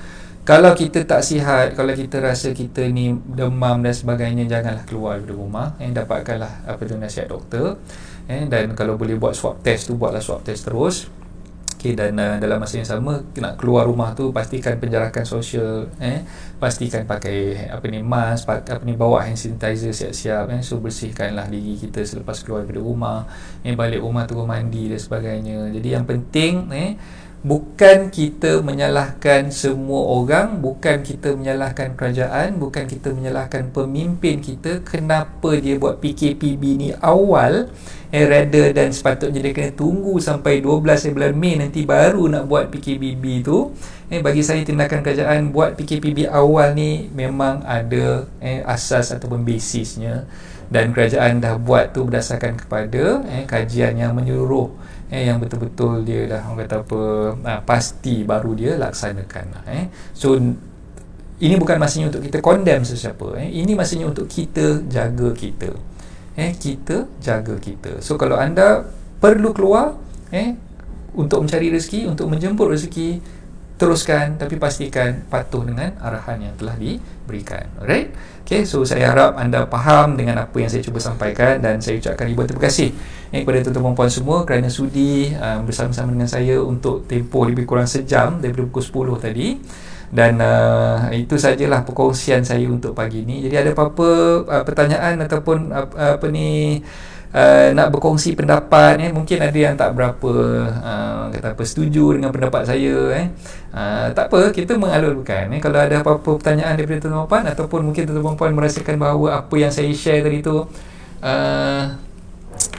[SPEAKER 1] Kalau kita tak sihat, kalau kita rasa kita ni demam dan sebagainya, janganlah keluar dari rumah. Dapatkanlah nasihat doktor. Dan kalau boleh buat swab test tu, buatlah swab test terus. Dan dalam masa yang sama, nak keluar rumah tu pastikan penjarakan sosial, pastikan pakai mask, bawa hand sanitizer siap-siap. So bersihkanlah diri kita selepas keluar dari rumah, balik rumah tu mandi dan sebagainya. Jadi yang penting bukan kita menyalahkan semua orang, bukan kita menyalahkan kerajaan, bukan kita menyalahkan pemimpin kita kenapa dia buat PKPB ni awal, rather dan sepatutnya dia kena tunggu sampai 12 bulan Mei nanti baru nak buat PKPB tu. Bagi saya tindakan kerajaan buat PKPB awal ni memang ada asas ataupun basisnya, dan kerajaan dah buat tu berdasarkan kepada kajian yang menyeluruh, yang betul-betul dia dah orang kata apa, pasti baru dia laksanakan. So ini bukan masanya untuk kita condemn sesiapa, ini masanya untuk kita jaga kita, kita jaga kita. So kalau anda perlu keluar untuk mencari rezeki, untuk menjemput rezeki, teruskan, tapi pastikan patuh dengan arahan yang telah diberikan. Alright? Okay, so saya harap anda faham dengan apa yang saya cuba sampaikan, dan saya ucapkan ribuan terima kasih kepada tuan-tuan dan puan semua kerana sudi bersama-sama dengan saya untuk tempoh lebih kurang sejam daripada pukul 10 tadi. Dan itu sajalah perkongsian saya untuk pagi ni. Jadi ada apa-apa pertanyaan ataupun nak berkongsi pendapat, mungkin ada yang tak berapa kata apa setuju dengan pendapat saya, tak apa, kita mengalurkan. Kalau ada apa-apa pertanyaan daripada tuan-tuan puan, ataupun mungkin tuan-tuan puan merasakan bahawa apa yang saya share tadi tu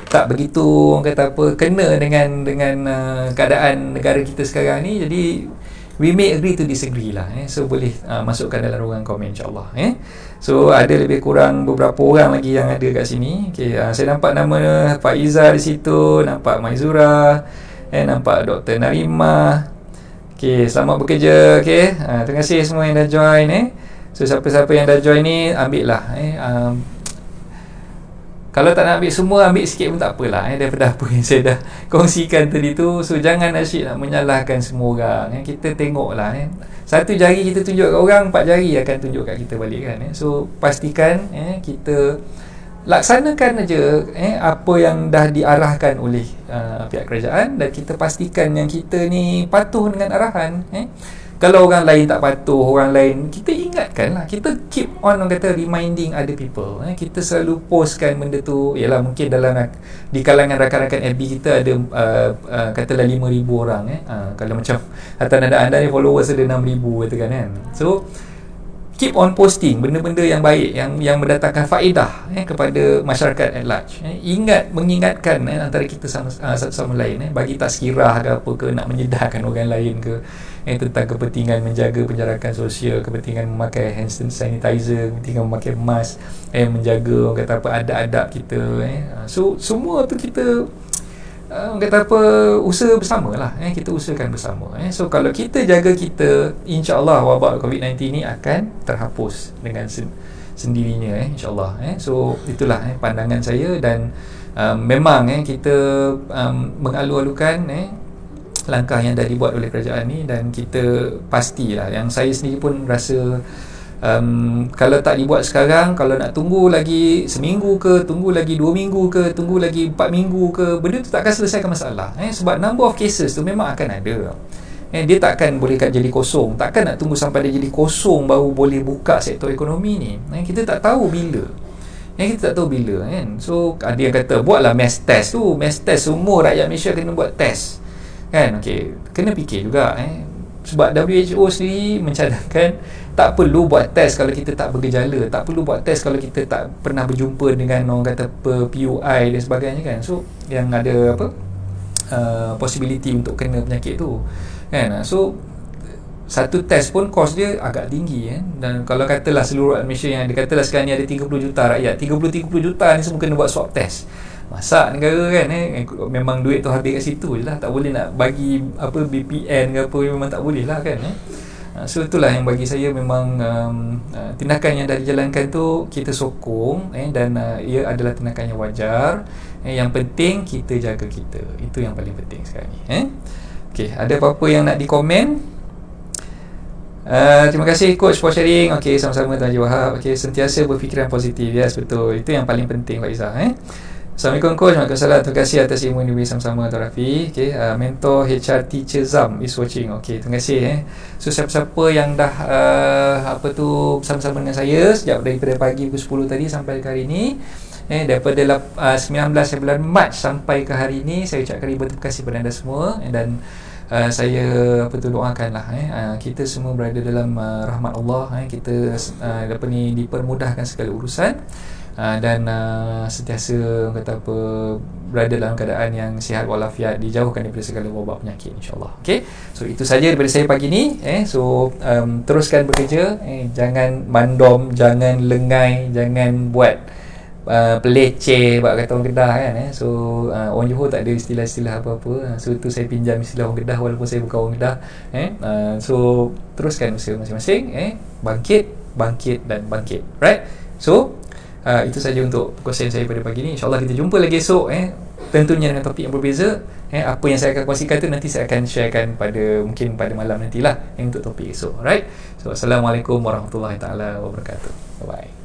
[SPEAKER 1] tak begitu kata apa kena dengan keadaan negara kita sekarang ni, jadi we may agree to disagree lah. So boleh masukkan dalam ruangan komen, insyaAllah. So ada lebih kurang beberapa orang lagi yang ada kat sini. Okay, saya nampak nama Faiza di situ, nampak Maizura, nampak Dr. Narimah. Okay, selamat bekerja. Okay, terima kasih semua yang dah join. So siapa-siapa yang dah join ni, ambil lah. Kalau tak nak ambil semua, ambil sikit pun tak apalah, daripada apa yang saya dah kongsikan tadi tu. So jangan asyik nak menyalahkan semua orang. Kita tengoklah, satu jari kita tunjuk kat orang, 4 jari akan tunjuk kat kita balik kan. So pastikan kita laksanakan aja apa yang dah diarahkan oleh pihak kerajaan, dan kita pastikan yang kita ni patuh dengan arahan. Kalau orang lain tak patuh, orang lain, kita ingatkanlah, kita keep on, orang kata, reminding other people. Kita selalu postkan benda tu. Yalah, mungkin dalam di kalangan rakan-rakan FB kita ada katalah 5,000 orang. Kalau macam anda ni followers ada 6,000 katakan kan. So keep on posting benda-benda yang baik, yang mendatangkan faedah kepada masyarakat at large. Mengingatkan antara kita satu sama lain, bagi tazkirah ke apa ke, nak menyedarkan orang lain ke tentang kepentingan menjaga penjarakan sosial, kepentingan memakai hand sanitizer, kepentingan memakai mask, menjaga orang kata apa adab-adab kita. So semua tu kita orang kata apa, usaha bersama lah. Kita usahakan bersama. So kalau kita jaga kita, insyaAllah wabak COVID-19 ni akan terhapus dengan sendirinya, insyaAllah. So itulah pandangan saya, dan memang kita mengalu-alukan langkah yang dah dibuat oleh kerajaan ni, dan kita pastilah, yang saya sendiri pun rasa kalau tak dibuat sekarang, kalau nak tunggu lagi seminggu ke, tunggu lagi 2 minggu ke, tunggu lagi 4 minggu ke, benda tu tak akan selesaikan masalah. Sebab number of cases tu memang akan ada. Dia takkan boleh jadi kosong. Takkan nak tunggu sampai dia jadi kosong baru boleh buka sektor ekonomi ni. Kita tak tahu bila. Kita tak tahu bila kan. So ada yang kata buatlah mass test tu. Mass test, semua rakyat Malaysia kena buat test kan. Okey, kena fikir juga sebab WHO sendiri mencadangkan tak perlu buat test kalau kita tak bergejala, tak perlu buat test kalau kita tak pernah berjumpa dengan orang kata PUI dan sebagainya kan. So yang ada apa possibility untuk kena penyakit tu kan. So satu test pun kos dia agak tinggi kan. Dan kalau katalah seluruh Malaysia yang dikatalah sekarang ni ada 30 juta rakyat, 30 juta ni semua kena buat swab test. Masak negara kan, memang duit tu habis kat situ je lah. Tak boleh nak bagi apa BPN ke apa, memang tak boleh lah kan. So itulah yang bagi saya memang tindakan yang dah dijalankan tu kita sokong, dan ia adalah tindakan yang wajar. Yang penting kita jaga kita, itu yang paling penting sekarang ni. Okay, ada apa-apa yang nak dikomen? Terima kasih coach for sharing. Okay, sama-sama Tuan Haji Wahab. Okay, sentiasa berfikiran positif. Yes, betul, itu yang paling penting Pak Izzah. Assalamualaikum coach. Waalaikumsalam. Terima kasih atas ilmu yang diberi sama-sama Tuan Rafi. Okay, mentor HR teacher Zam is watching. Okay, terima kasih. So siapa-siapa yang dah bersama-sama dengan saya sejak daripada pagi pukul 10 tadi sampai ke hari ini, daripada 19 bulan Mac sampai ke hari ini, saya ucapkan ribuan terima kasih kepada anda semua. Dan saya doakanlah kita semua berada dalam rahmat Allah, kita dipermudahkan segala urusan, dan sentiasa berada dalam keadaan yang sihat walafiat, dijauhkan daripada segala wabak penyakit, insyaAllah. Okay, so itu saja daripada saya pagi ni. Teruskan bekerja, jangan mandom, jangan lengai, jangan buat peleceh, buat kata orang Kedah kan. Orang Johor tak ada istilah-istilah apa-apa, so itu saya pinjam istilah orang Kedah walaupun saya bukan orang Kedah. So teruskan usaha masing-masing, bangkit dan bangkit. Right, so itu saja untuk perkongsian saya pada pagi ni. InsyaAllah kita jumpa lagi esok, tentunya dengan topik yang berbeza. Apa yang saya akan kongsikan tu nanti saya akan sharekan mungkin pada malam nantilah, untuk topik esok. Alright, so Assalamualaikum warahmatullahi taala wabarakatuh. Bye bye.